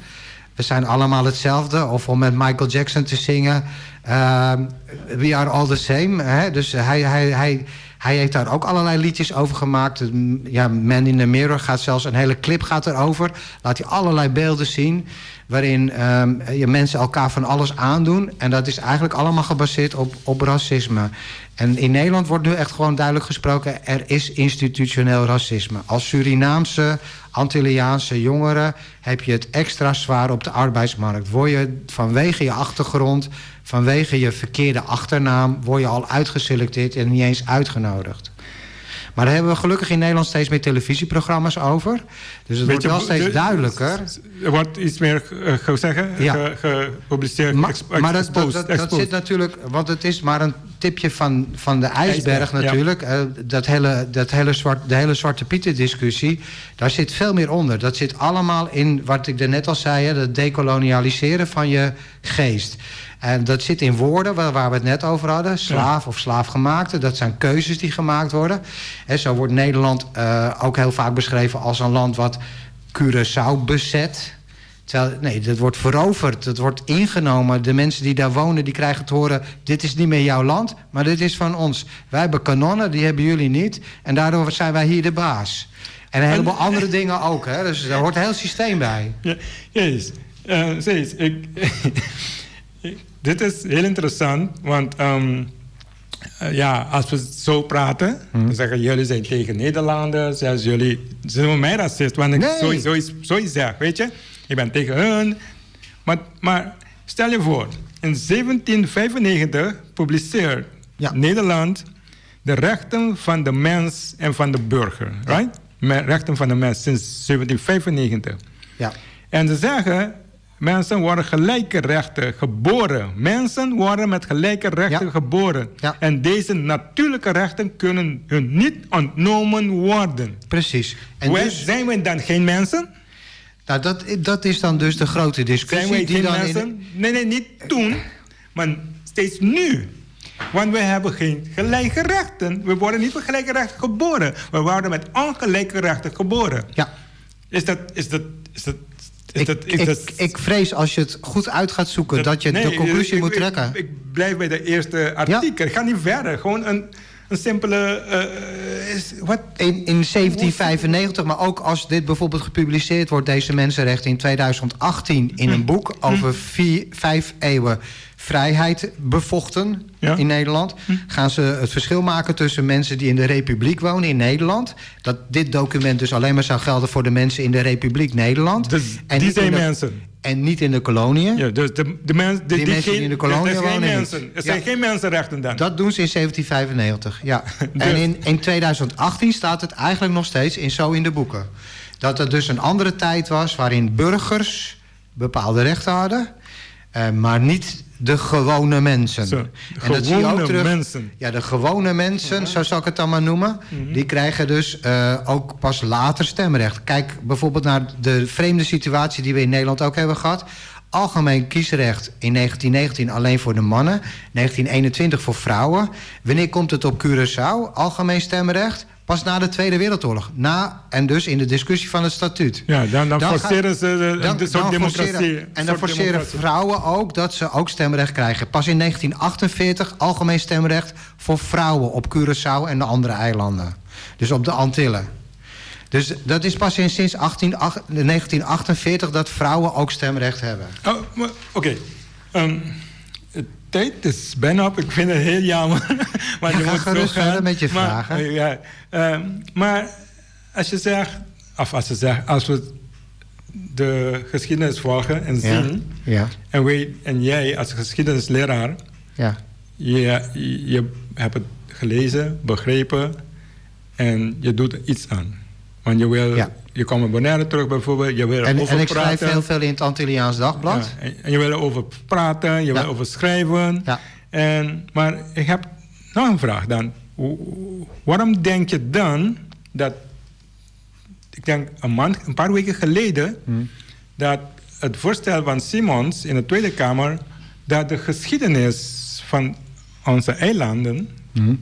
Speaker 6: We zijn allemaal hetzelfde. Of om met Michael Jackson te zingen... we are all the same. Hè? Dus hij heeft daar ook allerlei liedjes over gemaakt. Ja, Man in the Mirror gaat zelfs een hele clip gaat erover. Laat hij allerlei beelden zien... waarin mensen elkaar van alles aandoen. En dat is eigenlijk allemaal gebaseerd op racisme. En in Nederland wordt nu echt gewoon duidelijk gesproken... er is institutioneel racisme. Als Surinaamse, Antilliaanse jongeren... heb je het extra zwaar op de arbeidsmarkt. Word je vanwege je achtergrond... vanwege je verkeerde achternaam... word je al uitgeselecteerd en niet eens uitgenodigd. Maar daar hebben we gelukkig in Nederland steeds meer televisieprogramma's over. Dus het wordt wel steeds duidelijker.
Speaker 5: Er wordt iets meer gepubliceerd.
Speaker 6: Maar dat zit natuurlijk... Want het is maar een tipje van de ijsberg natuurlijk. Ja. De hele Zwarte Pieten discussie. Daar zit veel meer onder. Dat zit allemaal in wat ik net al zei. Het dekolonialiseren van je geest. En dat zit in woorden waar we het net over hadden. Slaaf of slaafgemaakte. Dat zijn keuzes die gemaakt worden. En zo wordt Nederland ook heel vaak beschreven als een land wat Curaçao bezet. Nee, dat wordt veroverd. Dat wordt ingenomen. De mensen die daar wonen, die krijgen te horen... dit is niet meer jouw land, maar dit is van ons. Wij hebben kanonnen, die hebben jullie niet. En daardoor zijn wij hier de baas. En een heleboel andere dingen ook. Hè? Dus daar hoort een heel systeem bij.
Speaker 5: Yes. Dit is heel interessant, want als we zo praten, dan zeggen jullie zijn tegen Nederlanders, als jullie zijn mij racist, want ik zoiets zeg, weet je, ik ben tegen hun. Maar stel je voor, in 1795 publiceert Nederland de rechten van de mens en van de burger, right? Rechten van de mens sinds 1795.
Speaker 6: Ja.
Speaker 5: En ze zeggen, mensen worden gelijke rechten geboren. Mensen worden met gelijke rechten geboren.
Speaker 6: Ja.
Speaker 5: En deze natuurlijke rechten kunnen hun niet ontnomen worden.
Speaker 6: Precies. En
Speaker 5: Zijn we dan geen mensen?
Speaker 6: Nou, dat is dan dus de grote discussie.
Speaker 5: Zijn we
Speaker 6: die
Speaker 5: geen
Speaker 6: dan
Speaker 5: mensen? Nee, niet toen, maar steeds nu. Want we hebben geen gelijke rechten. We worden niet met gelijke rechten geboren. We worden met ongelijke rechten geboren.
Speaker 6: Ja. Ik vrees als je het goed uit gaat zoeken dat je de conclusie moet trekken.
Speaker 5: Ik blijf bij de eerste artikel. Ik ga niet verder. Gewoon een simpele...
Speaker 6: In 1795, maar ook als dit bijvoorbeeld gepubliceerd wordt, deze mensenrechten in 2018 in een boek over 5 eeuwen vrijheid bevochten in Nederland, gaan ze het verschil maken tussen mensen die in de Republiek wonen in Nederland. Dat dit document dus alleen maar zou gelden voor de mensen in de Republiek Nederland.
Speaker 5: Dus
Speaker 6: en
Speaker 5: die zijn mensen.
Speaker 6: En niet in de koloniën.
Speaker 5: Ja, dus die mensen die in de koloniën wonen niet. Er zijn geen mensenrechten dan.
Speaker 6: Dat doen ze in 1795, ja. Dus. En in 2018 staat het eigenlijk nog steeds in de boeken. Dat het dus een andere tijd was waarin burgers bepaalde rechten hadden, maar niet de gewone mensen.
Speaker 5: Zo,
Speaker 6: en dat zie je ook terug.
Speaker 5: Mensen.
Speaker 6: Ja, de gewone mensen, zo zal ik het dan maar noemen, die krijgen dus ook pas later stemrecht. Kijk bijvoorbeeld naar de vreemde situatie die we in Nederland ook hebben gehad. Algemeen kiesrecht in 1919 alleen voor de mannen, 1921 voor vrouwen. Wanneer komt het op Curaçao? Algemeen stemrecht? Pas na de Tweede Wereldoorlog. En dus in de discussie van het statuut.
Speaker 5: Ja, dan forceren ze een soort democratie.
Speaker 6: En dan forceren vrouwen ook dat ze ook stemrecht krijgen. Pas in 1948 algemeen stemrecht voor vrouwen op Curaçao en de andere eilanden. Dus op de Antillen. Dus dat is pas sinds 1948 dat vrouwen ook stemrecht hebben.
Speaker 5: Oh, oké. De tijd is bijna op. Ik vind het heel jammer. Maar je moet
Speaker 6: gerust verder met je vragen.
Speaker 5: Maar als we de geschiedenis volgen en zien, en jij als geschiedenisleraar, je hebt het gelezen, begrepen en je doet er iets aan. Want je komt in Bonaire terug bijvoorbeeld. Je wil
Speaker 6: en ik schrijf heel veel in het Antilliaans Dagblad.
Speaker 5: Ja, en je wil erover praten, je wil erover schrijven. Ja. Maar ik heb nog een vraag dan. Waarom denk je dan dat, ik denk een paar weken geleden, dat het voorstel van Simons in de Tweede Kamer, dat de geschiedenis van onze eilanden,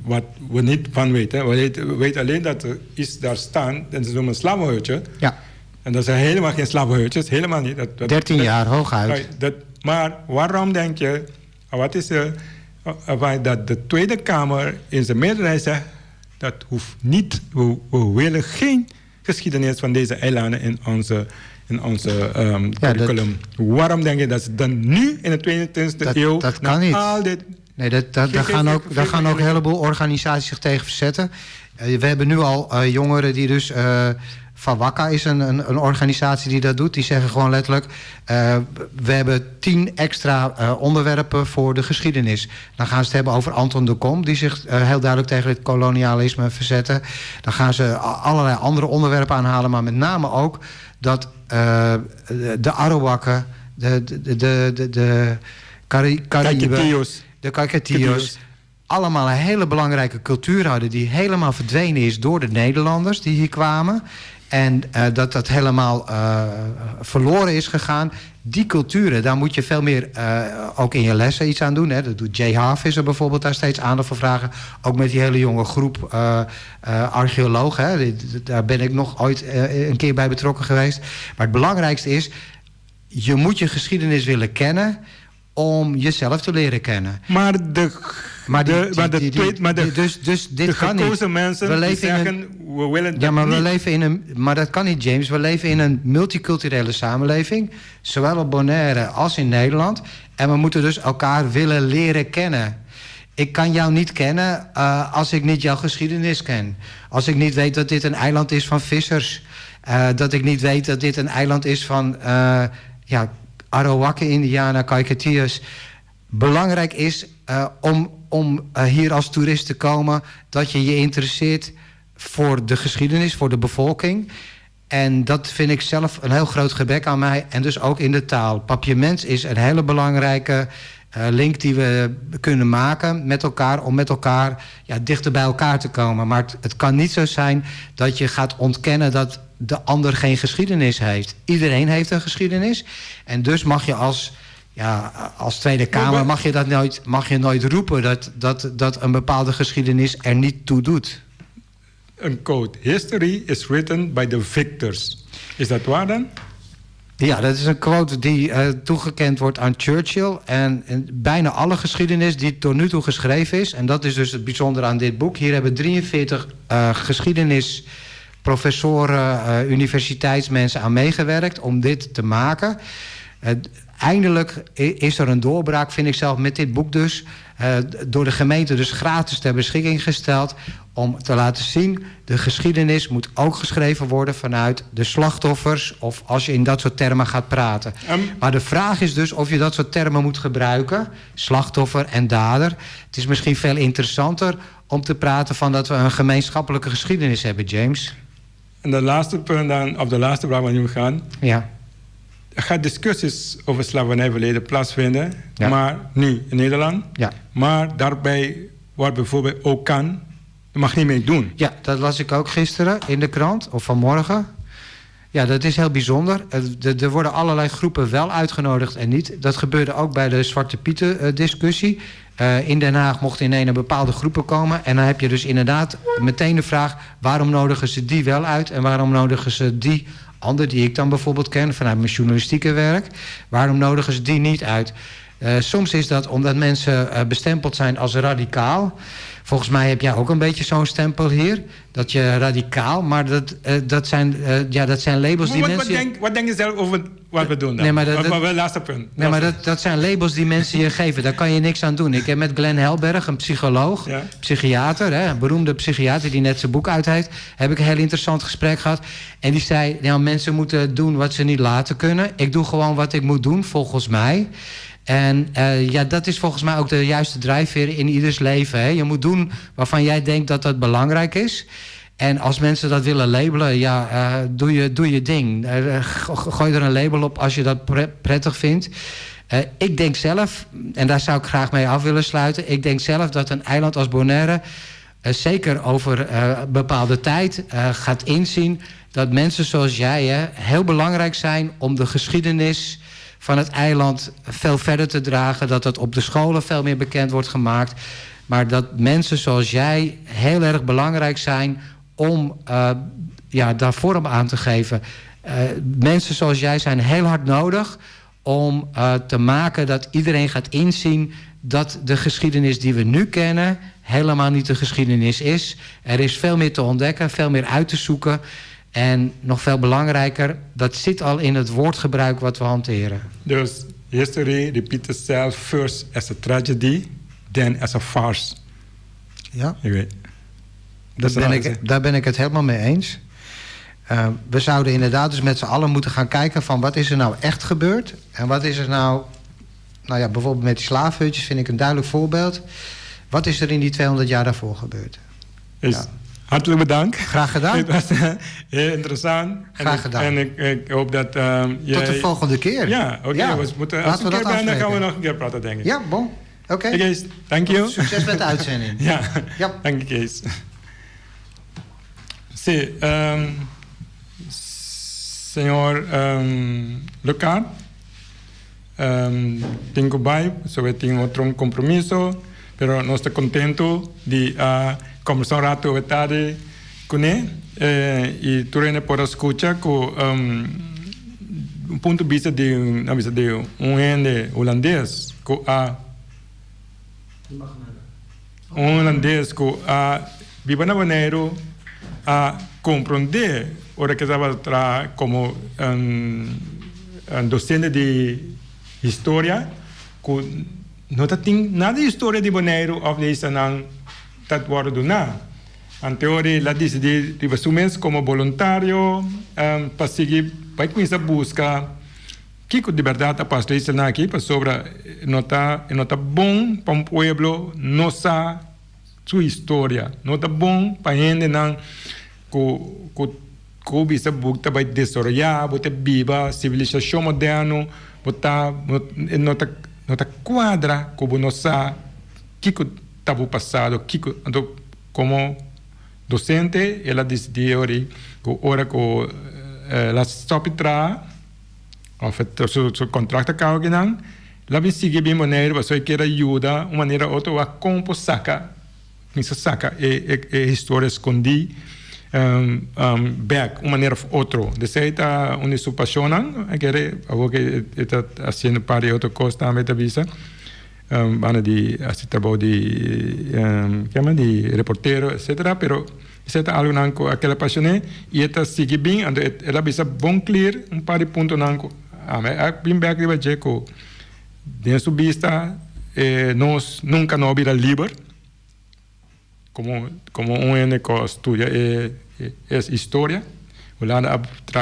Speaker 5: wat we niet van weten. We weten alleen dat er iets daar staan, en ze noemen een slavenhutje. Ja. En dat zijn helemaal geen slavenhutjes, helemaal niet.
Speaker 6: 13 jaar hooguit.
Speaker 5: Maar waarom denk je, wat is dat de Tweede Kamer in zijn meerderheid zegt, dat hoeft niet, we willen geen geschiedenis van deze eilanden in onze curriculum. Waarom denk je dat ze dan nu in de 22e eeuw...
Speaker 6: Dat kan niet. Nee, daar gaan ook een heleboel organisaties zich tegen verzetten. We hebben nu al jongeren die dus... Van Wakka is een organisatie die dat doet. Die zeggen gewoon letterlijk... we hebben 10 extra onderwerpen voor de geschiedenis. Dan gaan ze het hebben over Anton de Kom... die zich heel duidelijk tegen het kolonialisme verzetten. Dan gaan ze allerlei andere onderwerpen aanhalen... maar met name ook dat de Arawakken... de Cariben... de Caquetillos... allemaal een hele belangrijke cultuur hadden... die helemaal verdwenen is door de Nederlanders die hier kwamen... En dat helemaal verloren is gegaan. Die culturen, daar moet je veel meer ook in je lessen iets aan doen. Hè. Dat doet Jay Havisser bijvoorbeeld daar steeds aandacht voor vragen. Ook met die hele jonge groep archeologen. Hè. Daar ben ik nog ooit een keer bij betrokken geweest. Maar het belangrijkste is... je moet je geschiedenis willen kennen... om jezelf te leren kennen.
Speaker 5: Maar de
Speaker 6: gekozen
Speaker 5: mensen die zeggen... we willen dat niet.
Speaker 6: We leven in een... Maar dat kan niet, James. We leven in een multiculturele samenleving. Zowel op Bonaire als in Nederland. En we moeten dus elkaar willen leren kennen. Ik kan jou niet kennen als ik niet jouw geschiedenis ken. Als ik niet weet dat dit een eiland is van vissers. Dat ik niet weet dat dit een eiland is van... Arawakken, Indianen, Caquetillos. Belangrijk is om hier als toerist te komen... dat je je interesseert voor de geschiedenis, voor de bevolking. En dat vind ik zelf een heel groot gebrek aan mij. En dus ook in de taal. Papiaments is een hele belangrijke link die we kunnen maken met elkaar, om met elkaar dichter bij elkaar te komen. Maar het kan niet zo zijn dat je gaat ontkennen dat de ander geen geschiedenis heeft. Iedereen heeft een geschiedenis. En dus mag je als Tweede Kamer mag je nooit roepen dat een bepaalde geschiedenis er niet toe doet.
Speaker 5: Een quote. History is written by the victors. Is dat waar dan?
Speaker 6: Ja, dat is een quote die toegekend wordt aan Churchill. En bijna alle geschiedenis die tot nu toe geschreven is... en dat is dus het bijzondere aan dit boek... hier hebben 43 geschiedenisprofessoren, universiteitsmensen aan meegewerkt... om dit te maken. Eindelijk is er een doorbraak, vind ik zelf, met dit boek dus... door de gemeente dus gratis ter beschikking gesteld... om te laten zien, de geschiedenis moet ook geschreven worden... vanuit de slachtoffers of als je in dat soort termen gaat praten. Maar de vraag is dus of je dat soort termen moet gebruiken... slachtoffer en dader. Het is misschien veel interessanter om te praten van... dat we een gemeenschappelijke geschiedenis hebben, James.
Speaker 5: En de laatste punt dan, of de laatste vraag waar we nu gaan...
Speaker 6: Ja.
Speaker 5: Er gaat discussies over slavernijverleden plaatsvinden,
Speaker 6: Ja.
Speaker 5: maar nu in Nederland.
Speaker 6: Ja.
Speaker 5: Maar daarbij wordt bijvoorbeeld ook kan, dat mag niet mee doen.
Speaker 6: Ja, dat las ik ook gisteren in de krant, of vanmorgen. Ja, dat is heel bijzonder. Er worden allerlei groepen wel uitgenodigd en niet. Dat gebeurde ook bij de Zwarte Pieten discussie. In Den Haag mochten ineens een bepaalde groepen komen. En dan heb je dus inderdaad meteen de vraag... waarom nodigen ze die wel uit en waarom nodigen ze die ander die ik dan bijvoorbeeld ken vanuit mijn journalistieke werk, waarom nodigen ze die niet uit? Soms is dat omdat mensen bestempeld zijn als radicaal. Volgens mij heb jij ook een beetje zo'n stempel hier. Dat je radicaal, maar dat zijn labels die mensen...
Speaker 5: Wat denk je zelf over wat we doen dan?
Speaker 6: Nee, maar
Speaker 5: laatste punt.
Speaker 6: Nee, maar dat zijn labels die mensen je geven. Daar kan je niks aan doen. Ik heb met Glenn Helberg, een psycholoog, psychiater... een beroemde psychiater die net zijn boek uit heeft... heb ik een heel interessant gesprek gehad. En die zei, mensen moeten doen wat ze niet laten kunnen. Ik doe gewoon wat ik moet doen, volgens mij... En dat is volgens mij ook de juiste drijfveer in ieders leven. Hè? Je moet doen waarvan jij denkt dat dat belangrijk is. En als mensen dat willen labelen, doe je ding. Gooi er een label op als je dat prettig vindt. Ik denk zelf, en daar zou ik graag mee af willen sluiten... ik denk zelf dat een eiland als Bonaire... zeker over bepaalde tijd gaat inzien... dat mensen zoals jij heel belangrijk zijn om de geschiedenis... van het eiland veel verder te dragen. Dat het op de scholen veel meer bekend wordt gemaakt. Maar dat mensen zoals jij heel erg belangrijk zijn... om daar vorm aan te geven. Mensen zoals jij zijn heel hard nodig... om te maken dat iedereen gaat inzien... dat de geschiedenis die we nu kennen... helemaal niet de geschiedenis is. Er is veel meer te ontdekken, veel meer uit te zoeken... En nog veel belangrijker, dat zit al in het woordgebruik wat we hanteren.
Speaker 5: Dus history repeats itself first as a tragedy, then as a farce.
Speaker 6: Ja,
Speaker 5: Je weet.
Speaker 6: daar ben ik het helemaal mee eens. We zouden inderdaad dus met z'n allen moeten gaan kijken van wat is er nou echt gebeurd? En wat is er nou bijvoorbeeld met die slavenhutjes vind ik een duidelijk voorbeeld. Wat is er in die 200 jaar daarvoor gebeurd?
Speaker 5: Hartelijk bedankt.
Speaker 6: Graag gedaan.
Speaker 5: Het was heel interessant.
Speaker 6: Graag gedaan.
Speaker 5: En ik hoop dat
Speaker 6: tot de volgende keer.
Speaker 5: Ja, oké.
Speaker 6: Ja.
Speaker 5: Als we dat
Speaker 6: afspreken.
Speaker 5: Dan gaan we nog een keer praten, denk ik.
Speaker 6: Ja, bon. Oké.
Speaker 5: Kees, dank je.
Speaker 6: Succes met de uitzending.
Speaker 5: Ja,
Speaker 6: Ja.
Speaker 5: dank je, Kees. Sí, señor Lucas, tengo sobre tengo otro compromiso, pero no estoy contento de conversar un rato de tarde con él y tú vienes por escuchar con un punto de vista de un ende holandés que un holandés que vive en Bonaire a comprender ahora que estaba como un docente de historia que no tiene nada de historia de Bonaire of deze nang dat worden doen na. En teorie la dice de resumes como voluntario para seguir para que se busca que de verdad a pastor na aqui para sobre nota bom para um pueblo no sa su historia nota bom para gente nang Kubi sa bukta by desarrollar, bote viva, civilização moderno, bota nota quadra, como nossa, kiko tabu passado, kiko, como docente, ela decidiu que ora com la sopitra, o contrato que alguém não, lá vem seguir bem maneira, você quer ajuda, uma maneira outra, a como saca, história escondida, back, uma maneira outra. Deseita uma supasionan, que está fazendo para outra coisa também da visa, bana de trabalho de reporteiro, etc. Pero isso é algo nanco aquela paixão e está sigue bem, ela bisa bom clear par de ponto nanco. Bem back de jeco, de sua vista, nós nunca não vira livre. Como único estudia é história,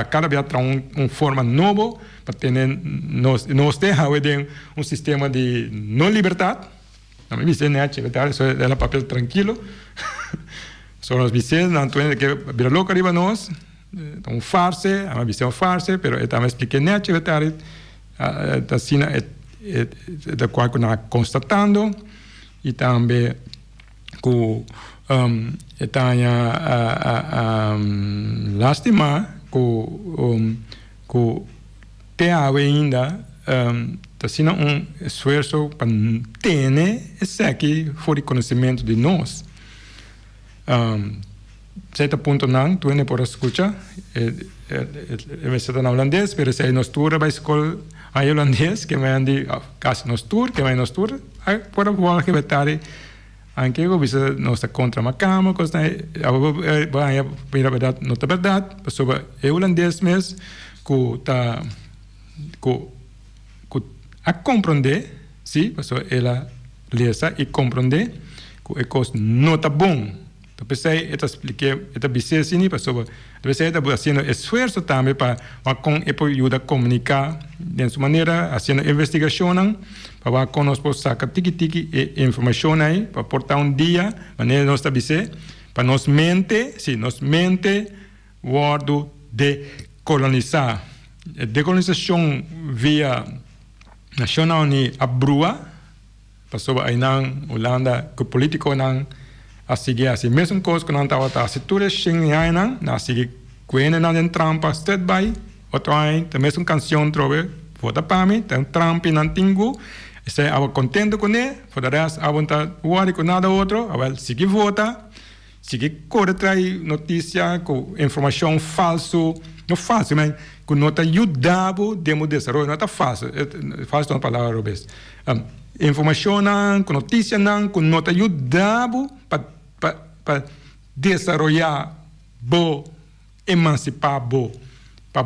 Speaker 5: cada vez traz forma nova para ter nós ter um sistema de não liberdade. Não me dizer nada, isso é papel tranquilo. Só nós dizemos, não tem que virar louco arriba nós, farse, uma visão farse, mas eu também expliquei nada, assim da qual nós constatando e também com lástima com ter ainda está sendo esforço para ter esse aqui fora conhecimento de nós certo ponto não tu não pode escutar eu estou na holandês mas se nós tour para escola aí holandês que me andi quase nós tour que vai nós tour aí por agora que vai estar anche io bisa nostra contra macamo cosa vai para verdade não é verdade sobre o holandês mesmo que a compreender sim porque ela lesa e compreender que é coisa não está bom então pensei eu expliquei eu disse assim porque pensei eu fazendo esforço também para com ajudar a comunicar de sua maneira fazendo investigação para conosco sacar tiki informação aí para portar dia maneira nós dizer para nos mente guardo de colonizar decolonização via nacional ni abrua passou aí na Holanda que político não a seguir assim mesmo coisa que não estava a situação assim aí não na seguir quando não tem trampa straight by outro aí também mesmo canção trove vota para mim tem trampa não tenho se eu contento com ele for the rest eu não worry com nada outro eu seguir vota seguir correr atrás notícia com informação falso não falso mas que não está ajudando demo desenvolver não está falso falso é uma palavra robes informação com notícia com não está ajudando para desenvolver bo emancipar bo para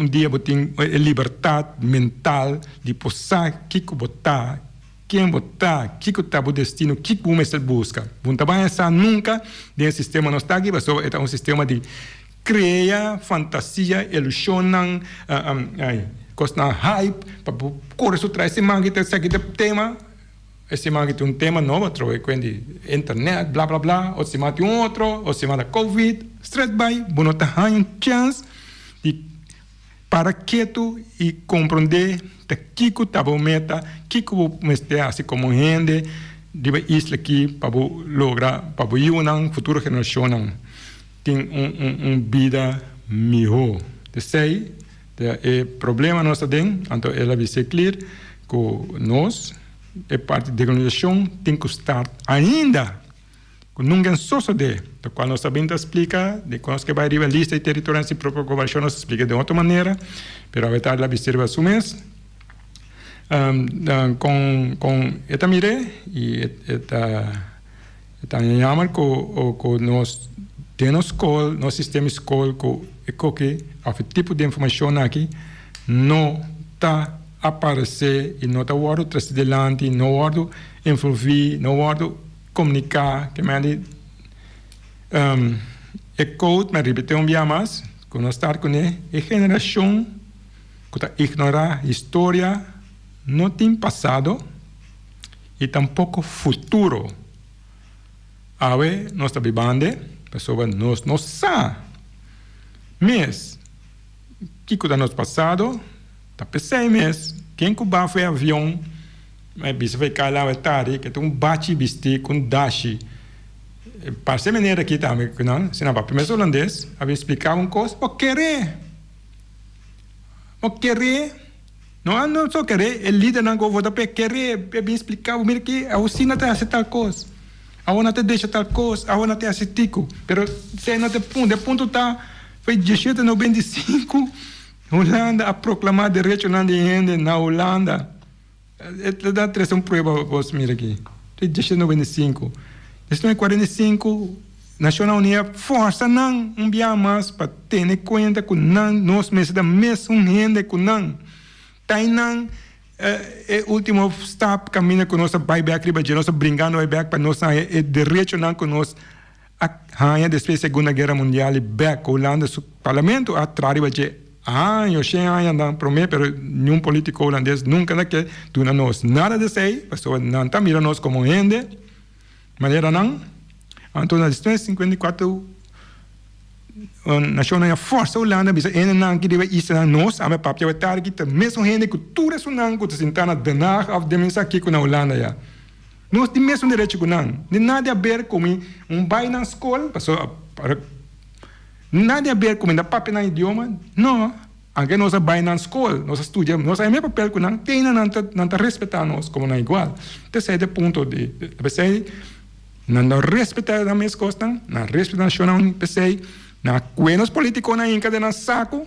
Speaker 5: dia botar liberdade mental de posar que botar quem botar que está o destino que o mestre busca não vai essa nunca desse sistema não está aqui mas é um sistema de criar fantasia ilusão costa hype para correr isso traz esse mangue tema esse mangue tem tema novo trove quindi internet blá blá blá ou se mata outro ou se mata covid straight by não tá chance de para quieto e compreender que está bom meta que o mestre assim como gente de isla aqui para lograr para unir futura geração tem vida melhor sei o problema nosso tem então ela vai ser clear que nós é parte da organização tem que estar ainda com ninguém só de qual nós sabemos explica de quando que vai arribar a lista de territórios e própria governação nos explica de outra maneira pero a verdade la observa su mes com esta mire e esta llamar com nós temos escola no sistema escola que o tipo de informação aqui não está aparecer e não está guardo trazer delante não guardo envolver não guardo comunicar que me é code mas repetir dia mais quando estar com ele é geração que está ignorar história não tem passado e tampouco futuro nós está vivendo pessoas nós não sabe Mas, Kiko da nosso passado, tá pensei mesmo, quem Cuba foi avião, mas bisa foi cair lá tarde, que tem bate bisti com dashi. Para ser maneira aqui também, não, se não para primeiro holandês, havia explicado uma coisa, o querer, não só querer, o líder não gosta de querer, bem explicar, o que a usina tem essa tal coisa, a ona te deixa tal coisa, a ona te esse tico, pero se não te ponto tá, foi 1895, Holanda a proclamar direito na Holanda. Dá três prova para você mirar aqui. 1895. Desde 1945, Nacional Unia força não enviar mais para ter em conta que nós mesmos da mesma gente que não. Tá não é o último step caminho com nossa buyback, nós brincando buyback para nós é direito não com nós a depois da Segunda Guerra Mundial back Holanda o parlamento atrás de eu sei não prometo, mas nenhum político holandês nunca que tu não nos nada de sei, pessoa não tá mirando nós como gente, maneira não. Então na 1954 a nacional força Holanda bisa não que deve isso nós, a minha papel é tar que mesmo gente que tudo isso não que se entana de nada of dem aqui com a Holanda já. Nós temos mesmo direito com não, de nada a ver com bai na escola, pessoa nada a ver com o papel na idioma, não. Anche nós vai na escola, nós estudamos, nós temos papel que não tem, não respeitar nós como não é igual. Então, esse é o ponto de pensei, não respeitar a mesma coisa, não respeitar a nacional, pensei, não cuenos políticos na inca de na saco,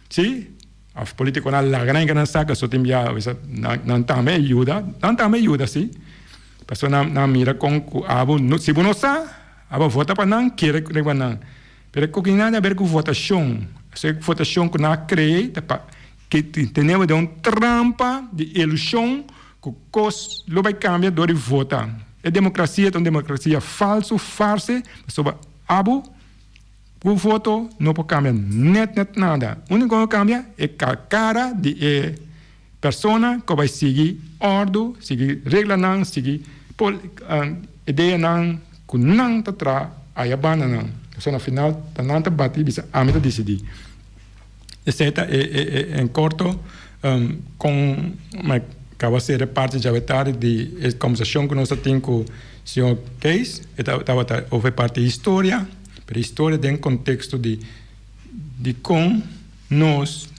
Speaker 5: sim, os políticos na lagra inca na saco, só tem já, não também ajuda, sim. Pessoa não mira com se você não sabe, vota para não, quer que não. Pero que nada a ver com votação. Essa votação que nós criamos, que temos de uma trampa de ilusão, que coisa não vai cambiar do votar. É democracia, é uma democracia falsa, farsa, sobre o voto não pode cambiar nada. O único que cambia é a cara de pessoa que vai seguir ordem, seguir regra, não, seguir ideia, não, que não está atrás, aí abana não. So, no final, não te bate, bisa a mim decidir. Esse é em curto, com uma cabeceira parte de aventar de conversação que nós temos com o senhor Keis, houve parte de história, mas história tem contexto de como nós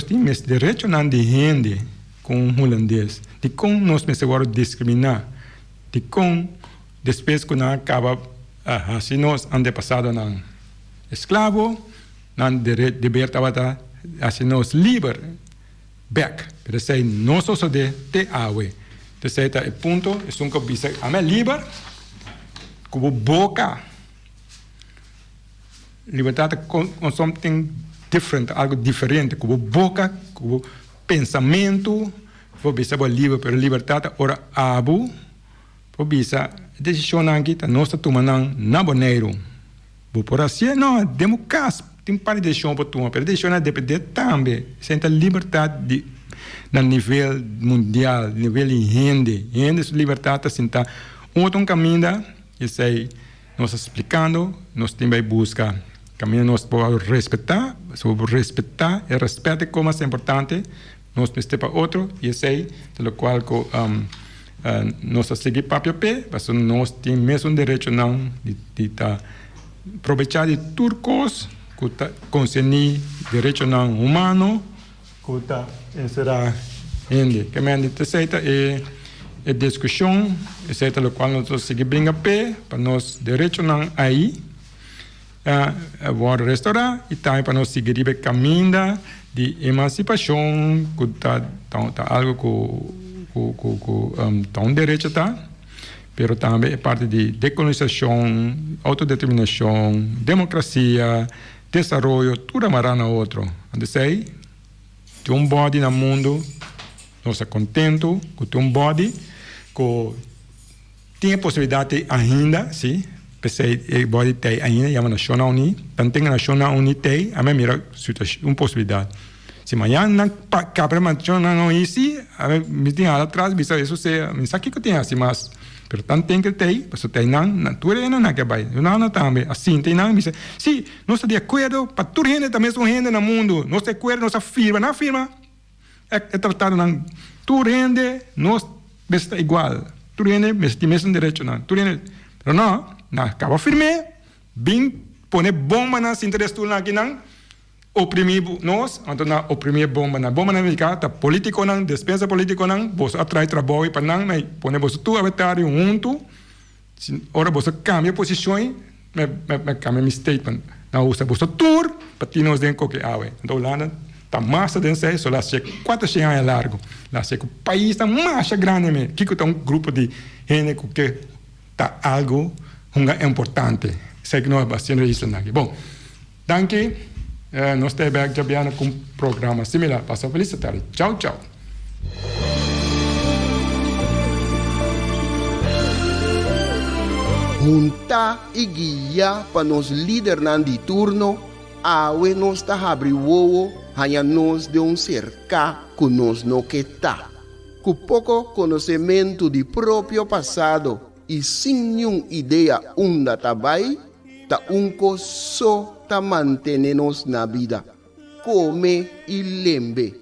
Speaker 5: temos direito não de gente com o holandês, de como nós me agora discriminar, de como depois que nós acaba assim nós antepassados não escravo, não libertava assim nós livre back, pero sei não só de te awe, te sei tá ponto é um que bisa a me livre como boca liberdade com something different, algo diferente, como boca, como pensamento, vou bisa livre, pero liberdade ora abu, vou bisa decisão aqui tá nossa tomando na boneiro. Por assim não, democracia tem para decisão para tomar, mas decisão é depender também, senta liberdade no nível mundial, nível de gente liberdade senta outro caminho, e sei nós explicando, nós temos que buscar caminho nós podemos respeitar, sobre respeitar e respeito como é importante, nós temos para outro e sei pelo qual nós seguir papel pé, mas nós temos mesmo direito não de aproveitar de turcos que concernir direito não humano que será ainda que me ande aceita é discussão aceita o qual nós seguir brinca pé para nós direito não aí vou restaurar e também para nós seguir o caminho de emancipação que tá algo tão direito pero também é parte de decolonização, autodeterminação, democracia, desenvolvimento, tudo amarrado no outro. Onde sei, tem body no mundo, nós estamos contentos com tem body, que tem a possibilidade ainda, sim, pensei que body tem ainda, chama Nacional Unida, tanto que a Nacional Unida tem, a minha mira uma possibilidade. Se amanhã não cabra Nacional Unida, me tem atrás, bisa isso se, me sabe que tem assim, mas Pero tan tenke tei, paso tei na ture na que vai. Eu não também, assim tem me dice, sim, nós estamos de acordo, para toda gente também são gente no mundo, nós de acordo, nós afirma, não afirma, é tratado na toda gente, nós está igual, toda gente tem mesmo direito não, toda gente, pero não, na acaba firme, bem pone bomba na interesse tu na que não oprimir nós, então na oprimir bomba na americana, tá político não, despensa político não, você atrai trabalho para não, mas pone você tu avatar junto, ora você cambia posição, me cambia mi statement, não usa você tour, para ti nós dentro que awe, então lá tá massa dentro sei, só lá se 400 anos largo, lá se o país tá massa grande me, que tá grupo de gente que tá algo importante, sei que não é bastante isso aqui. Bom, danke. Nós temos já com um programa similar. Passa feliz tarde. Tchau, tchau.
Speaker 3: Junta e guia para nos líder de turno, awe nos ta abri wowo, hanya nos de cerca com nos no que tá. Com pouco conhecimento de próprio passado e sem nenhuma ideia onde tabai, ta só ta mantenernos na vida. Come e lembre.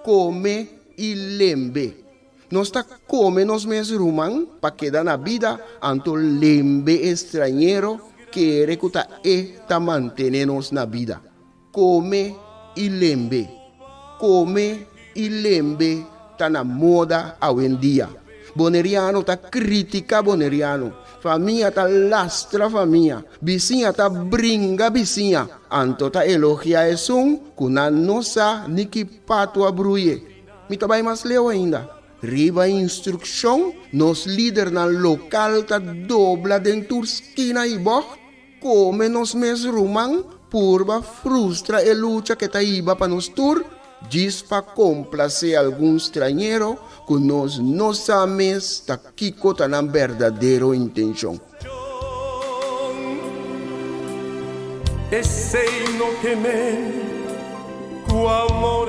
Speaker 3: Come e lembre. Nós ta come nos mes rumang pa quedar na vida anto lembre estrangeiro que recuta ta mantenernos na vida. Come e lembre. Come e lembre ta na moda hoje em dia. Boneriano ta critica boneriano. Família ta lastra família, vizinha ta bringa vizinha, anto ta elogia esum, kuna nossa niki pato abruye. Mita vai mais leu ainda. Riba instrução, nos líder na local ta dobla dentro esquina e boh, come nos mes rumang, purba frustra e luta que ta iba pa nos tur, diz pa complacer algum estrangeiro, que nós não sabemos ta kiko ta na verdadeira intenção.
Speaker 7: Esse no temer, tu amor